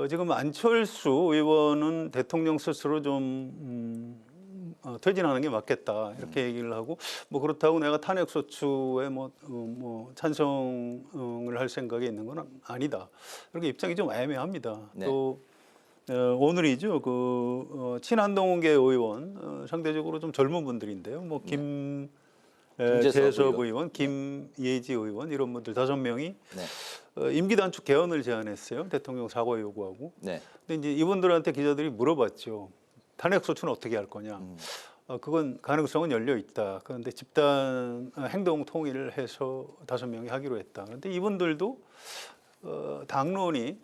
F: 지금 안철수 의원은 대통령 스스로 좀 퇴진하는 게 맞겠다 이렇게 얘기를 하고 뭐 그렇다고 내가 탄핵 소추에 뭐 찬성을 할 생각이 있는 건 아니다. 이렇게 입장이 좀 애매합니다.
B: 네.
F: 또 오늘이죠. 친한동훈계 의원 상대적으로 좀 젊은 분들인데요. 뭐 김재섭 의원, 김예지 의원 이런 분들 5명이 임기 단축 개헌을 제안했어요. 대통령 사과 요구하고.
B: 네.
F: 근데 이제 이분들한테 기자들이 물어봤죠. 탄핵 소추는 어떻게 할 거냐. 그건 가능성은 열려 있다. 그런데 집단 행동 통일을 해서 5명이 하기로 했다. 그런데 이분들도 당론이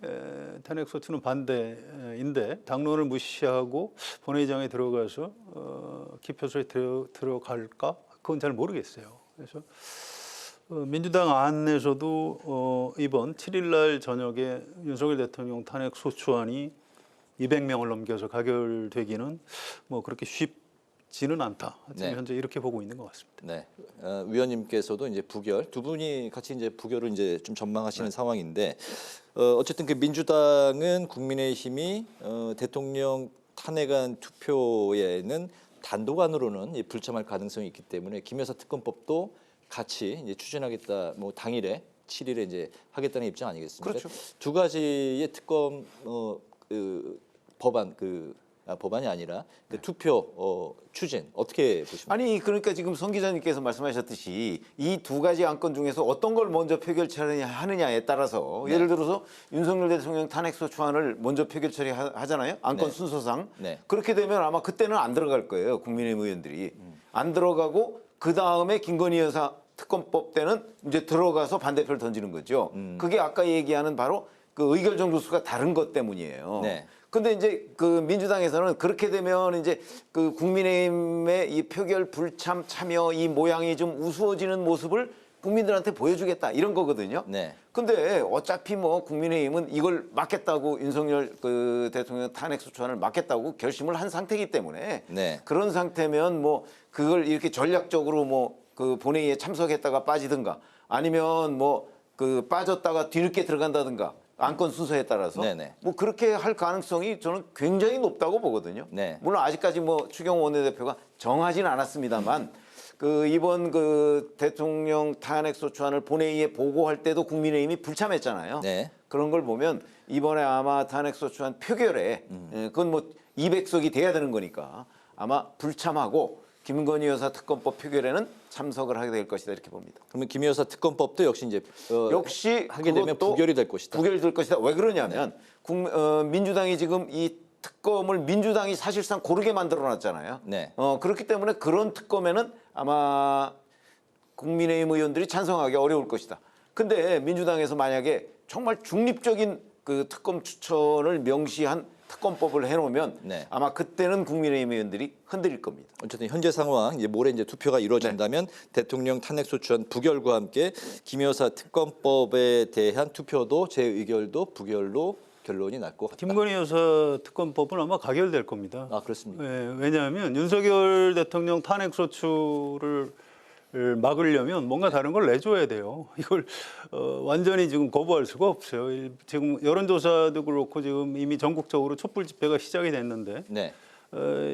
F: 탄핵 소추는 반대인데 당론을 무시하고 본회의장에 들어가서 기표소에 들어갈까? 그건 잘 모르겠어요. 그래서 민주당 안에서도 이번 7일 날 저녁에 윤석열 대통령 탄핵 소추안이 200명을 넘겨서 가결되기는 뭐 그렇게 쉽지는 않다. 지금
B: 네.
F: 현재 이렇게 보고 있는 것 같습니다.
B: 네, 위원님께서도 이제 부결 두 분이 같이 이제 부결을 이제 좀 전망하시는 상황인데 어쨌든 그 민주당은 국민의힘이 대통령 탄핵안 투표에는 단독안으로는 불참할 가능성이 있기 때문에 김 여사 특검법도 같이 이제 추진하겠다. 뭐 당일에 7일에 이제 하겠다는 입장 아니겠습니까?
J: 그렇죠.
B: 두 가지의 특검 법안 법안이 아니라 그 투표 추진 어떻게 보십니까?
J: 아니 그러니까 지금 성 기자님께서 말씀하셨듯이 이 두 가지 안건 중에서 어떤 걸 먼저 표결 처리하느냐에 따라서 예를 들어서 윤석열 대통령 탄핵 소추안을 먼저 표결 처리하잖아요. 안건 순서상. 그렇게 되면 아마 그때는 안 들어갈 거예요. 국민의힘 의원들이. 안 들어가고 그다음에 김건희 여사 특검법 때는 이제 들어가서 반대표를 던지는 거죠. 그게 아까 얘기하는 바로 그 의결 정도수가 다른 것 때문이에요.
B: 네.
J: 근데 이제 그 민주당에서는 그렇게 되면 이제 그 국민의힘의 이 표결 불참 참여 이 모양이 좀 우스워지는 모습을 국민들한테 보여주겠다 이런 거거든요.
B: 네.
J: 근데 어차피 뭐 국민의힘은 이걸 막겠다고 윤석열 그 대통령 탄핵소추안을 막겠다고 결심을 한 상태이기 때문에
B: 네.
J: 그런 상태면 뭐 그걸 이렇게 전략적으로 뭐 그 본회의에 참석했다가 빠지든가 아니면 뭐 그 빠졌다가 뒤늦게 들어간다든가 안건 순서에 따라서
B: 네네.
J: 뭐 그렇게 할 가능성이 저는 굉장히 높다고 보거든요.
B: 네.
J: 물론 아직까지 뭐 추경호 원내대표가 정하지는 않았습니다만 그 이번 그 대통령 탄핵소추안을 본회의에 보고할 때도 국민의힘이 불참했잖아요.
B: 네.
J: 그런 걸 보면 이번에 아마 탄핵소추안 표결에 그건 뭐 200석이 돼야 되는 거니까 아마 불참하고 김건희 여사 특검법 표결에는 참석을 하게 될 것이다 이렇게 봅니다.
B: 그러면 김 여사 특검법도 역시 이제
J: 역시
B: 하게 되면
J: 그것도
B: 부결이 될 것이다.
J: 부결이 될 것이다. 왜 그러냐면 민주당이 지금 이 특검을 민주당이 사실상 고르게 만들어놨잖아요.
B: 네.
J: 그렇기 때문에 그런 특검에는 아마 국민의힘 의원들이 찬성하기 어려울 것이다. 근데 민주당에서 만약에 정말 중립적인 그 특검 추천을 명시한 특검법을 해놓으면
B: 네.
J: 아마 그때는 국민의힘 의원들이 흔들릴 겁니다.
B: 어쨌든 현재 상황 이제 모레 이제 투표가 이루어진다면 대통령 탄핵소추안 부결과 함께 김 여사 특검법에 대한 투표도 재의결도 부결로 결론이 날 것 같다.
F: 김건희 여사 특검법은 아마 가결될 겁니다.
B: 아 그렇습니까?
F: 네, 왜냐하면 윤석열 대통령 탄핵소추를 막으려면 뭔가 다른 걸 내줘야 돼요. 이걸 완전히 지금 거부할 수가 없어요. 지금 여론조사도 그렇고 지금 이미 전국적으로 촛불 집회가 시작이 됐는데
B: 네.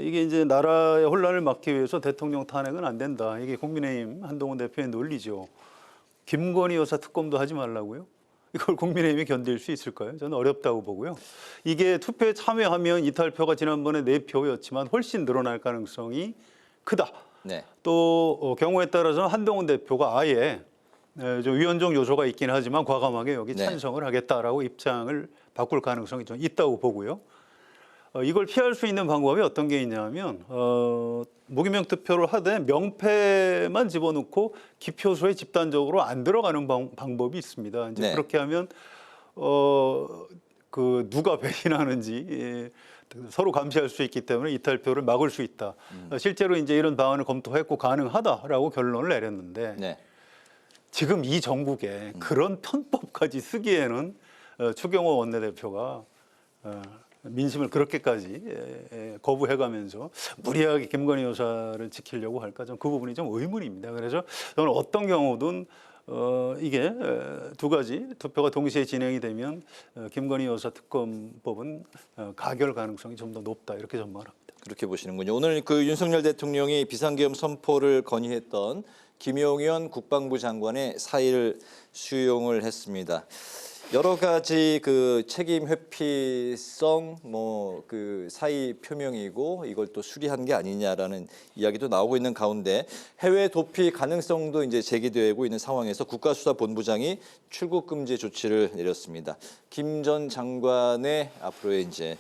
F: 이게 이제 나라의 혼란을 막기 위해서 대통령 탄핵은 안 된다. 이게 국민의힘 한동훈 대표의 논리죠. 김건희 여사 특검도 하지 말라고요? 이걸 국민의힘이 견딜 수 있을까요? 저는 어렵다고 보고요. 이게 투표에 참여하면 이탈표가 지난번에 4표였지만 훨씬 늘어날 가능성이 크다.
B: 네.
F: 또 경우에 따라서는 한동훈 대표가 아예 좀 위헌적 요소가 있긴 하지만 과감하게 여기
B: 네.
F: 찬성을 하겠다라고 입장을 바꿀 가능성이 좀 있다고 보고요. 이걸 피할 수 있는 방법이 어떤 게 있냐면 무기명 투표를 하되 명패만 집어넣고 기표소에 집단적으로 안 들어가는 방법이 있습니다. 이제
B: 네.
F: 그렇게 하면 그 누가 배신하는지 서로 감시할 수 있기 때문에 이탈표를 막을 수 있다. 실제로 이제 이런 방안을 검토했고 가능하다라고 결론을 내렸는데
B: 네.
F: 지금 이 정국에 그런 편법까지 쓰기에는 추경호 원내대표가 민심을 그렇게까지 거부해가면서 무리하게 김건희 여사를 지키려고 할까 좀 그 부분이 좀 의문입니다. 그래서 저는 어떤 경우든 이게 두 가지 투표가 동시에 진행이 되면 김건희 여사 특검법은 가결 가능성이 좀 더 높다 이렇게 전망합니다.
B: 그렇게 보시는군요. 오늘 그 윤석열 대통령이 비상계엄 선포를 건의했던 김용현 국방부 장관의 사의를 수용을 했습니다. 여러 가지 그 책임 회피성 뭐 그 사의 표명이고 이걸 또 수리한 게 아니냐라는 이야기도 나오고 있는 가운데 해외 도피 가능성도 이제 제기되고 있는 상황에서 국가수사본부장이 출국 금지 조치를 내렸습니다. 김 전 장관의 앞으로의 이제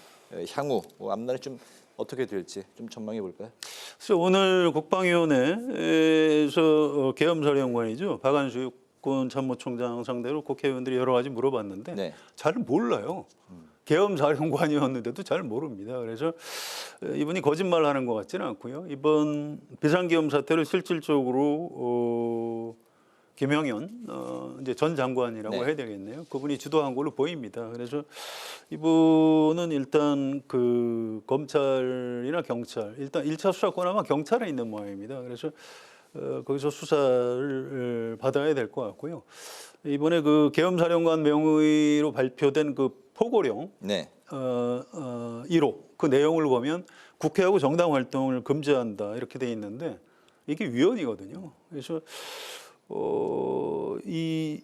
B: 향후 앞날이 좀 어떻게 될지 좀 전망해 볼까요?
F: 그래서 오늘 국방위원회에서 계엄사령관이죠. 박한수 육군 참모총장 상대로 국회의원들이 여러 가지 물어봤는데
B: 네.
F: 잘 몰라요. 계엄사령관이었는데도 잘 모릅니다. 그래서 이분이 거짓말하는 것 같지는 않고요. 이번 비상계엄 사태를 실질적으로 김영현 이제 전 장관이라고
B: 네.
F: 해야 되겠네요. 그분이 주도한 걸로 보입니다. 그래서 이분은 일단 그 검찰이나 경찰 일단 1차 수사권 아마 경찰에 있는 모양입니다. 그래서 거기서 수사를 받아야 될 것 같고요. 이번에 그 계엄사령관 명의로 발표된 그 포고령
B: 네.
F: 1호 그 내용을 보면 국회하고 정당 활동을 금지한다 이렇게 돼 있는데 이게 위헌이거든요. 그래서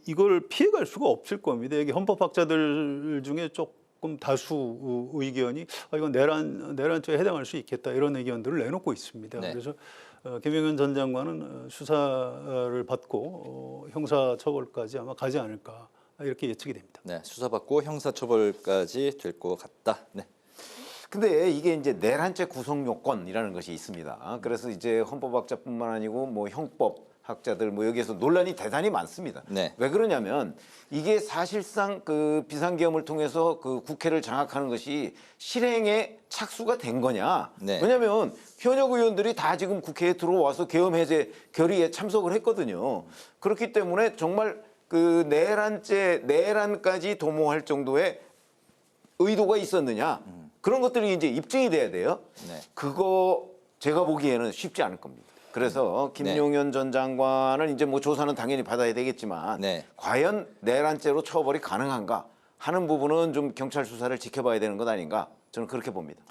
F: 이걸 피해갈 수가 없을 겁니다. 이게 헌법학자들 중에 조금 다수 의견이 이건 내란죄에 해당할 수 있겠다 이런 의견들을 내놓고 있습니다.
B: 네.
F: 그래서 김영현 전 장관은 수사를 받고 형사처벌까지 아마 가지 않을까 이렇게 예측이 됩니다.
B: 네, 수사받고 형사처벌까지 될 것 같다. 네.
J: 근데 이게 이제 내란죄 구성 요건이라는 것이 있습니다. 그래서 이제 헌법학자뿐만 아니고 뭐 형법 학자들 뭐 여기에서 논란이 대단히 많습니다.
B: 네.
J: 왜 그러냐면 이게 사실상 그 비상계엄을 통해서 그 국회를 장악하는 것이 실행에 착수가 된 거냐.
B: 네.
J: 왜냐하면 현역 의원들이 다 지금 국회에 들어와서 계엄 해제 결의에 참석을 했거든요. 그렇기 때문에 정말 그 내란까지 도모할 정도의 의도가 있었느냐. 그런 것들이 이제 입증이 돼야 돼요.
B: 네.
J: 그거 제가 보기에는 쉽지 않을 겁니다. 그래서 김용현 전 장관을 이제 뭐 조사는 당연히 받아야 되겠지만 과연 내란죄로 처벌이 가능한가 하는 부분은 좀 경찰 수사를 지켜봐야 되는 것 아닌가 저는 그렇게 봅니다.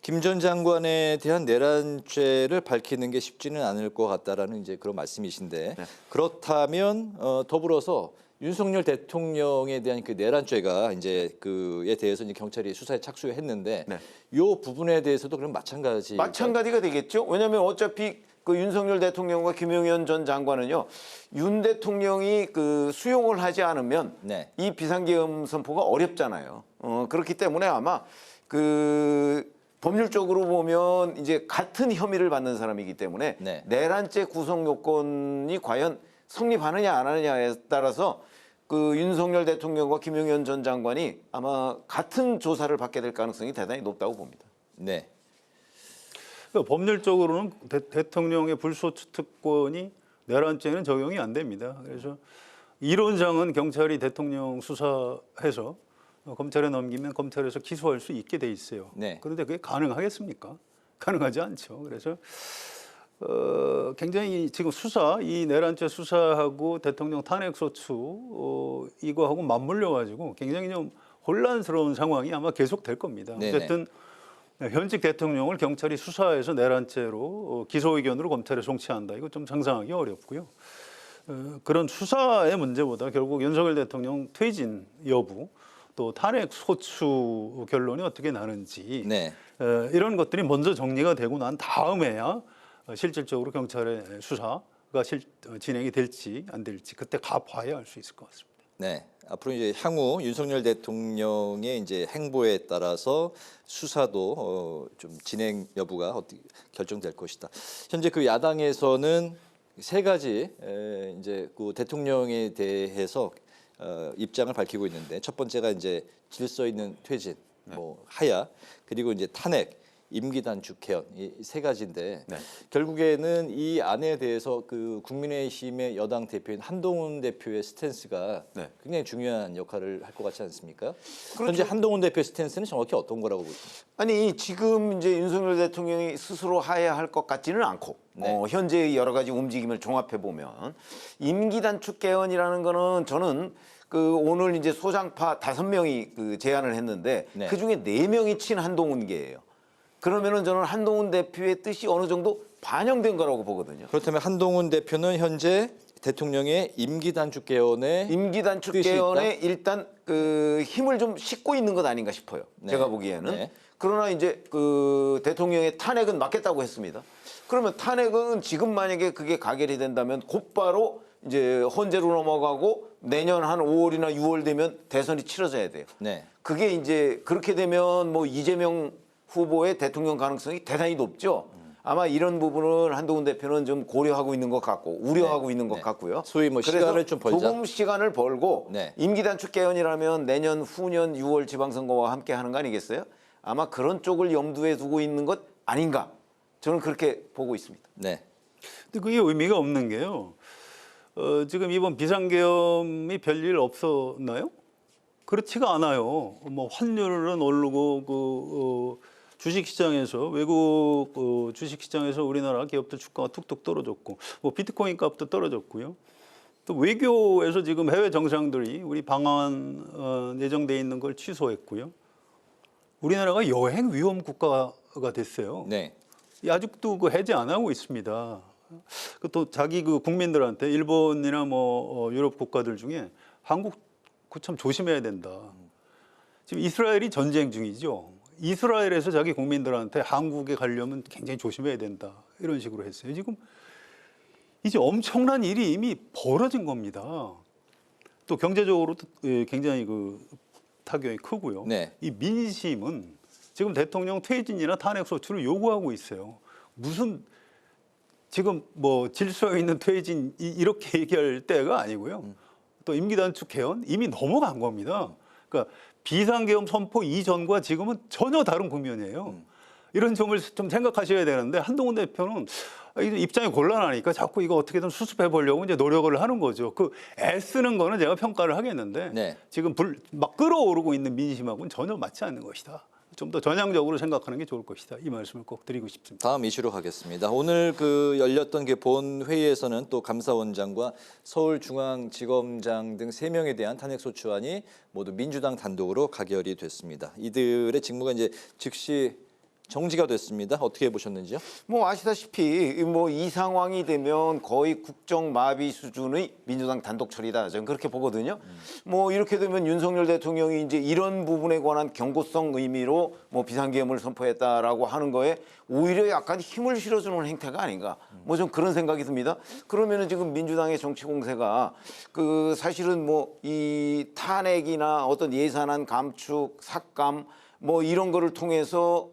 B: 김 전 장관에 대한 내란죄를 밝히는 게 쉽지는 않을 것 같다라는 이제 그런 말씀이신데 그렇다면 더불어서 윤석열 대통령에 대한 그 내란죄가 이제 그에 대해서 이제 경찰이 수사에 착수했는데 이 부분에 대해서도 그럼
J: 마찬가지가 되겠죠. 왜냐하면 어차피 그 윤석열 대통령과 김용현 전 장관은요, 윤 대통령이 그 수용을 하지 않으면 이 비상계엄 선포가 어렵잖아요. 그렇기 때문에 아마 그 법률적으로 보면 이제 같은 혐의를 받는 사람이기 때문에 내란죄 구성 요건이 과연 성립하느냐 안 하느냐에 따라서 그 윤석열 대통령과 김용현 전 장관이 아마 같은 조사를 받게 될 가능성이 대단히 높다고 봅니다.
B: 네.
F: 그러니까 법률적으로는 대통령의 불소추 특권이 내란죄는 적용이 안 됩니다. 그래서 이론상은 경찰이 대통령 수사해서 검찰에 넘기면 검찰에서 기소할 수 있게 돼 있어요. 그런데 그게 가능하겠습니까? 가능하지 않죠. 그래서 굉장히 지금 이 내란죄 수사하고 대통령 탄핵소추 이거하고 맞물려 가지고 굉장히 좀 혼란스러운 상황이 아마 계속될 겁니다. 어쨌든 현직 대통령을 경찰이 수사해서 내란죄로 기소 의견으로 검찰에 송치한다. 이거 좀 상상하기 어렵고요. 그런 수사의 문제보다 결국 윤석열 대통령 퇴진 여부 또 탄핵 소추 결론이 어떻게 나는지 이런 것들이 먼저 정리가 되고 난 다음에야 실질적으로 경찰의 수사가 진행이 될지 안 될지 그때 가봐야 알 수 있을 것 같습니다.
B: 네, 앞으로 이제 향후 윤석열 대통령의 이제 행보에 따라서 수사도 좀 진행 여부가 어떻게 결정될 것이다. 현재 그 야당에서는 세 가지 이제 그 대통령에 대해서 입장을 밝히고 있는데 첫 번째가 이제 질서 있는 퇴진, 뭐 하야, 그리고 이제 탄핵, 임기 단축 개헌 이 세 가지인데 결국에는 이 안에 대해서 그 국민의힘의 여당 대표인 한동훈 대표의 스탠스가 굉장히 중요한 역할을 할 것 같지 않습니까? 현재 한동훈 대표의 스탠스는 정확히 어떤 거라고 보십니까?
J: 아니 지금 이제 윤석열 대통령이 스스로 하야할 것 같지는 않고 현재의 여러 가지 움직임을 종합해 보면 임기 단축 개헌이라는 거는 저는 그 오늘 이제 소장파 5명이 그 제안을 했는데 그 중에 4명이 친한동훈계예요. 그러면은 저는 한동훈 대표의 뜻이 어느 정도 반영된 거라고 보거든요.
B: 그렇다면 한동훈 대표는 현재 대통령의 임기 단축 개헌에
J: 일단 그 힘을 좀 싣고 있는 것 아닌가 싶어요. 제가 보기에는. 그러나 이제 그 대통령의 탄핵은 막겠다고 했습니다. 그러면 탄핵은 지금 만약에 그게 가결이 된다면 곧바로 이제 헌재로 넘어가고 내년 한 5월이나 6월 되면 대선이 치러져야 돼요. 그게 이제 그렇게 되면 뭐 이재명 후보의 대통령 가능성이 대단히 높죠. 아마 이런 부분을 한동훈 대표는 좀 고려하고 있는 것 같고 우려하고 있는 것 같고요.
B: 소위 뭐 시간을 좀 벌자.
J: 조금 시간을 벌고 임기 단축 개헌이라면 내년 후년 6월 지방선거와 함께 하는 거 아니겠어요? 아마 그런 쪽을 염두에 두고 있는 것 아닌가. 저는 그렇게 보고 있습니다.
F: 근데 그게 의미가 없는 게요. 지금 이번 비상계엄이 별일 없었나요? 그렇지가 않아요. 뭐 환율은 오르고 주식시장에서 외국 주식시장에서 우리나라 기업들 주가가 툭툭 떨어졌고 뭐 비트코인 값도 떨어졌고요. 또 외교에서 지금 해외 정상들이 우리 방한 예정돼 있는 걸 취소했고요. 우리나라가 여행 위험 국가가 됐어요. 아직도 그 해제 안 하고 있습니다. 또 자기 그 국민들한테 일본이나 뭐 유럽 국가들 중에 한국 참 조심해야 된다. 지금 이스라엘이 전쟁 중이죠. 이스라엘에서 자기 국민들한테 한국에 가려면 굉장히 조심해야 된다. 이런 식으로 했어요. 지금 이제 엄청난 일이 이미 벌어진 겁니다. 또 경제적으로도 굉장히 그 타격이 크고요. 이 민심은 지금 대통령 퇴진이나 탄핵 소추를 요구하고 있어요. 무슨 지금 뭐 질서 있는 퇴진 이렇게 얘기할 때가 아니고요. 또 임기 단축 개헌 이미 넘어간 겁니다. 그러니까 비상계엄 선포 이전과 지금은 전혀 다른 국면이에요. 이런 점을 좀 생각하셔야 되는데 한동훈 대표는 입장이 곤란하니까 자꾸 이거 어떻게든 수습해 보려고 이제 노력을 하는 거죠. 그 애쓰는 거는 제가 평가를 하겠는데
B: 네.
F: 지금 막 끓어오르고 있는 민심하고는 전혀 맞지 않는 것이다. 좀 더 전향적으로 생각하는 게 좋을 것이다. 이 말씀을 꼭 드리고 싶습니다.
B: 다음 이슈로 가겠습니다. 오늘 열렸던 본회의에서는 또 감사원장과 서울중앙지검장 등 3명에 대한 탄핵소추안이 모두 민주당 단독으로 가결이 됐습니다. 이들의 직무가 이제 즉시 정지가 됐습니다. 어떻게 보셨는지요?
J: 뭐 아시다시피 뭐 이 상황이 되면 거의 국정 마비 수준의 민주당 단독 처리다. 저는 그렇게 보거든요. 뭐 이렇게 되면 윤석열 대통령이 이제 이런 부분에 관한 경고성 의미로 뭐 비상계엄을 선포했다라고 하는 거에 오히려 약간 힘을 실어주는 행태가 아닌가. 뭐 좀 그런 생각이 듭니다. 그러면은 지금 민주당의 정치 공세가 그 사실은 뭐 이 탄핵이나 어떤 예산안 감축, 삭감 뭐 이런 거를 통해서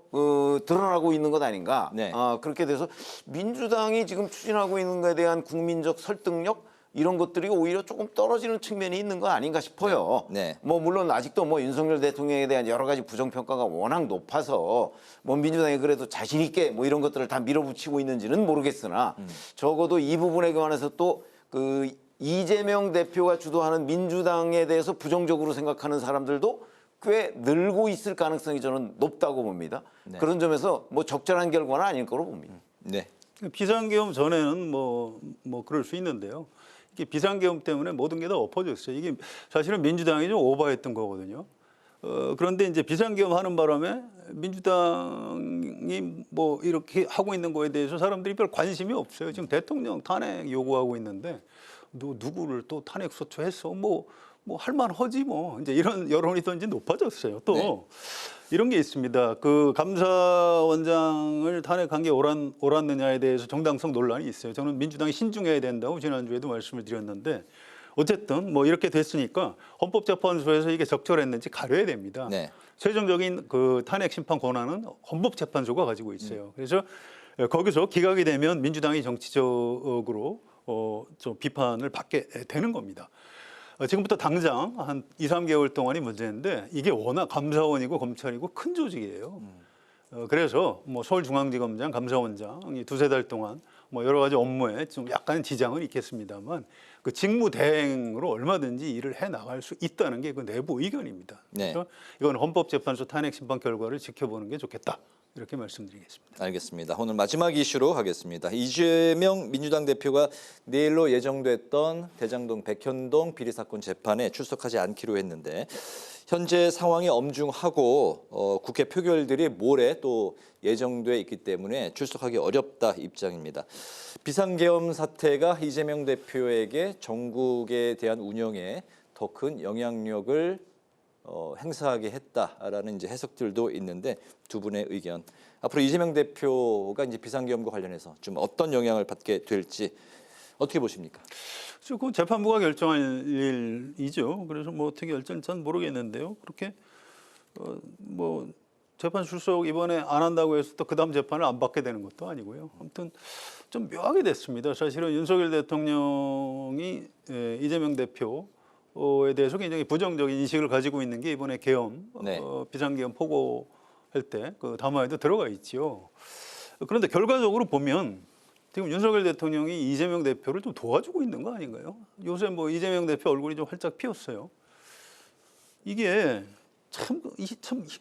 J: 드러나고 있는 것 아닌가.
B: 네.
J: 그렇게 돼서 민주당이 지금 추진하고 있는 것에 대한 국민적 설득력 이런 것들이 오히려 조금 떨어지는 측면이 있는 거 아닌가 싶어요.
B: 네.
J: 뭐 물론 아직도 뭐 윤석열 대통령에 대한 여러 가지 부정평가가 워낙 높아서 뭐 민주당이 그래도 자신 있게 뭐 이런 것들을 다 밀어붙이고 있는지는 모르겠으나 적어도 이 부분에 관해서 또 그 이재명 대표가 주도하는 민주당에 대해서 부정적으로 생각하는 사람들도 꽤 늘고 있을 가능성이 저는 높다고 봅니다.
B: 네.
J: 그런 점에서 뭐 적절한 결과는 아닐 거로 봅니다.
B: 네.
F: 비상계엄 전에는 뭐 그럴 수 있는데요. 이게 비상계엄 때문에 모든 게 다 엎어졌어요. 이게 사실은 민주당이 좀 오버했던 거거든요. 그런데 이제 비상계엄 하는 바람에 민주당이 뭐 이렇게 하고 있는 거에 대해서 사람들이 별 관심이 없어요. 지금 대통령 탄핵 요구하고 있는데 누구를 또 탄핵 소추했어? 뭐 할만하지 뭐 이제 이런 여론이 더 이제 높아졌어요. 또
B: 네.
F: 이런 게 있습니다. 그 감사원장을 탄핵한 게 옳았느냐에 대해서 정당성 논란이 있어요. 저는 민주당이 신중해야 된다고 지난주에도 말씀을 드렸는데 어쨌든 뭐 이렇게 됐으니까 헌법재판소에서 이게 적절했는지 가려야 됩니다.
B: 네.
F: 최종적인 그 탄핵 심판 권한은 헌법재판소가 가지고 있어요. 그래서 거기서 기각이 되면 민주당이 정치적으로 좀 비판을 받게 되는 겁니다. 지금부터 당장 한 2, 3개월 동안이 문제인데 이게 워낙 감사원이고 검찰이고 큰 조직이에요. 그래서 뭐 서울중앙지검장, 감사원장이 2-3달 동안 뭐 여러 가지 업무에 좀 약간 지장은 있겠습니다만 그 직무 대행으로 얼마든지 일을 해 나갈 수 있다는 게 그 내부 의견입니다.
B: 네.
F: 그래서 이건 헌법재판소 탄핵 심판 결과를 지켜보는 게 좋겠다. 이렇게 말씀드리겠습니다.
B: 알겠습니다. 오늘 마지막 이슈로 가겠습니다. 이재명 민주당 대표가 내일로 예정됐던 대장동 백현동 비리 사건 재판에 출석하지 않기로 했는데 현재 상황이 엄중하고 국회 표결들이 모레 또 예정돼 있기 때문에 출석하기 어렵다 입장입니다. 비상계엄 사태가 이재명 대표에게 전국에 대한 운영에 더 큰 영향력을 행사하게 했다라는 이제 해석들도 있는데 두 분의 의견. 앞으로 이재명 대표가 이제 비상계엄과 관련해서 좀 어떤 영향을 받게 될지 어떻게 보십니까?
F: 그 재판부가 결정할 일이죠. 그래서 뭐 어떻게 결정할지 잘 모르겠는데요. 그렇게 뭐 재판 출석 이번에 안 한다고 해서 또 그다음 재판을 안 받게 되는 것도 아니고요. 아무튼 좀 묘하게 됐습니다. 사실은 윤석열 대통령이 이재명 대표에 대해서 굉장히 부정적인 인식을 가지고 있는 게 이번에 계엄,
B: 네.
F: 비상계엄 포고할 때 그 담화에도 들어가 있지요. 그런데 결과적으로 보면 지금 윤석열 대통령이 이재명 대표를 좀 도와주고 있는 거 아닌가요? 요새 뭐 이재명 대표 얼굴이 좀 활짝 피었어요. 이게 참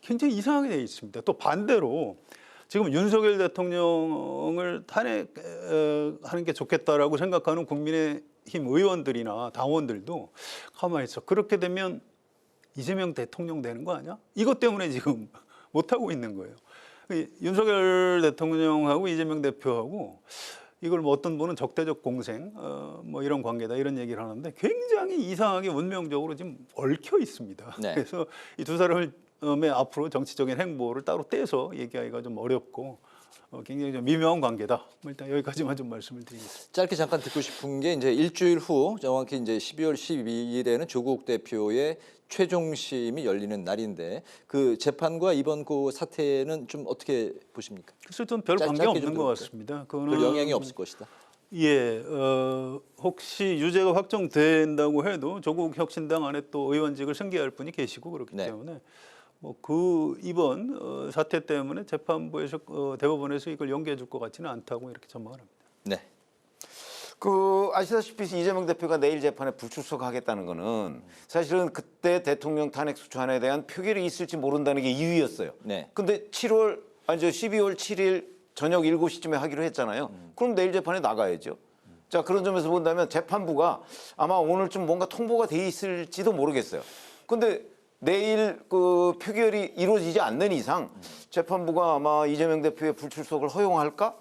F: 굉장히 이상하게 되어 있습니다. 또 반대로 지금 윤석열 대통령을 탄핵하는 게 좋겠다라고 생각하는 국민의힘 의원들이나 당원들도 가만히 있어. 그렇게 되면 이재명 대통령 되는 거 아니야? 이것 때문에 지금 못하고 있는 거예요. 윤석열 대통령하고 이재명 대표하고 이걸 뭐 어떤 분은 적대적 공생, 뭐 이런 관계다 이런 얘기를 하는데 굉장히 이상하게 운명적으로 지금 얽혀 있습니다.
B: 네.
F: 그래서 이 두 사람의 앞으로 정치적인 행보를 따로 떼서 얘기하기가 좀 어렵고 굉장히 좀 미묘한 관계다. 일단 여기까지만 좀 말씀을 드리겠습니다.
B: 짧게 잠깐 듣고 싶은 게 이제 일주일 후 정확히 이제 12월 12일에는 조국 대표의 최종심이 열리는 날인데 그 재판과 이번 그 사태는 좀 어떻게 보십니까?
F: 글쎄 좀 별 관계 없는 것 같습니다. 그거는
B: 별 영향이 없을 것이다.
F: 예, 혹시 유죄가 확정된다고 해도 조국 혁신당 안에 또 의원직을 승계할 분이 계시고 그렇기 때문에 뭐 그 이번 사태 때문에 재판부에서 대법원에서 이걸 연기해 줄 것 같지는 않다고 이렇게 전망을 합니다.
B: 네.
J: 그 아시다시피 이재명 대표가 내일 재판에 불출석하겠다는 거는 사실은 그때 대통령 탄핵 소추안에 대한 표결이 있을지 모른다는 게 이유였어요.
B: 네.
J: 근데 12월 7일 저녁 7시쯤에 하기로 했잖아요. 그럼 내일 재판에 나가야죠. 자, 그런 점에서 본다면 재판부가 아마 오늘쯤 뭔가 통보가 돼 있을지도 모르겠어요. 근데 내일 그 표결이 이루어지지 않는 이상 재판부가 아마 이재명 대표의 불출석을 허용할까?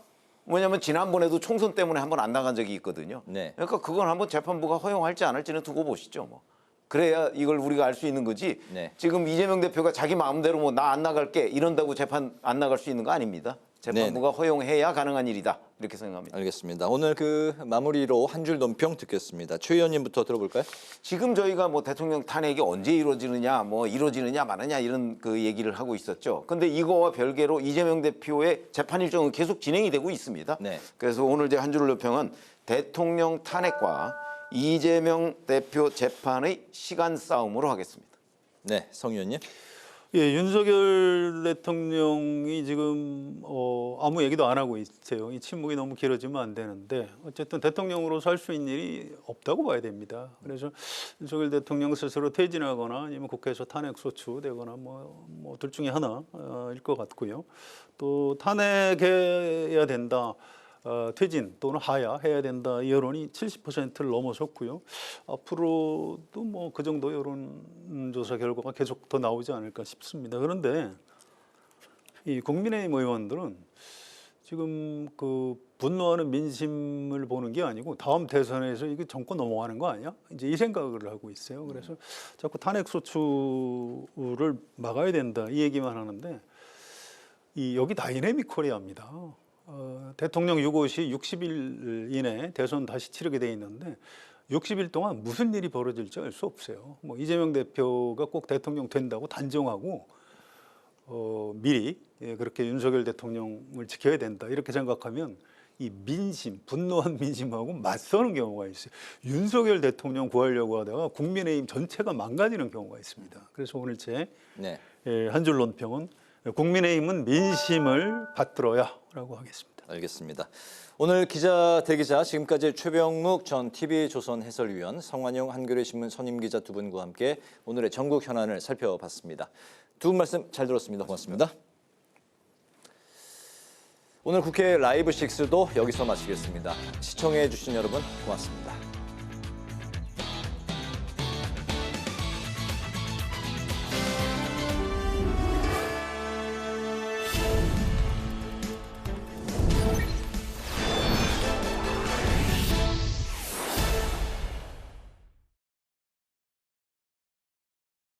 J: 왜냐하면 지난번에도 총선 때문에 한번 안 나간 적이 있거든요.
B: 네.
J: 그러니까 그건 한번 재판부가 허용할지 안 할지는 두고 보시죠. 뭐. 그래야 이걸 우리가 알 수 있는 거지.
B: 네.
J: 지금 이재명 대표가 자기 마음대로 뭐 나 안 나갈게 이런다고 재판 안 나갈 수 있는 거 아닙니다. 재판부가 허용해야 가능한 일이다. 이렇게 생각합니다.
B: 알겠습니다. 오늘 그 마무리로 한 줄 논평 듣겠습니다. 최 의원님부터 들어볼까요?
J: 지금 저희가 뭐 대통령 탄핵이 언제 이루어지느냐, 뭐 이루어지느냐 마느냐 이런 그 얘기를 하고 있었죠. 근데 이거와 별개로 이재명 대표의 재판 일정은 계속 진행이 되고 있습니다.
B: 네.
J: 그래서 오늘 제 한 줄 논평은 대통령 탄핵과 이재명 대표 재판의 시간 싸움으로 하겠습니다.
B: 네, 성 의원님.
F: 예, 윤석열 대통령이 지금 아무 얘기도 안 하고 있어요. 이 침묵이 너무 길어지면 안 되는데 어쨌든 대통령으로서 할 수 있는 일이 없다고 봐야 됩니다. 그래서 윤석열 대통령 스스로 퇴진하거나 아니면 국회에서 탄핵 소추되거나 뭐 둘 중에 하나일 것 같고요. 또 탄핵해야 된다. 퇴진 또는 하야해야 된다. 이 여론이 70%를 넘어섰고요. 앞으로도 뭐 그 정도 여론조사 결과가 계속 더 나오지 않을까 싶습니다. 그런데 이 국민의힘 의원들은 지금 그 분노하는 민심을 보는 게 아니고 다음 대선에서 이게 정권 넘어가는 거 아니야? 이제 이 생각을 하고 있어요. 그래서 자꾸 탄핵 소추를 막아야 된다 이 얘기만 하는데 여기 다이내믹 코리아입니다. 대통령 유고시 60일 이내 대선 다시 치르게 돼 있는데 60일 동안 무슨 일이 벌어질지 알 수 없어요. 뭐 이재명 대표가 꼭 대통령 된다고 단정하고 미리 그렇게 윤석열 대통령을 지켜야 된다 이렇게 생각하면 이 민심, 분노한 민심하고 맞서는 경우가 있어요. 윤석열 대통령 구하려고 하다가 국민의힘 전체가 망가지는 경우가 있습니다. 그래서 오늘 제 한 줄 논평은 국민의힘은 민심을 받들어야라고 하겠습니다.
B: 알겠습니다. 오늘 기자 대기자 지금까지 최병묵 전 TV조선 해설위원, 성완용 한겨레 신문 선임 기자 두 분과 함께 오늘의 전국 현안을 살펴봤습니다. 두 분 말씀 잘 들었습니다. 고맙습니다. 오늘 국회 라이브 6도 여기서 마치겠습니다. 시청해 주신 여러분 고맙습니다.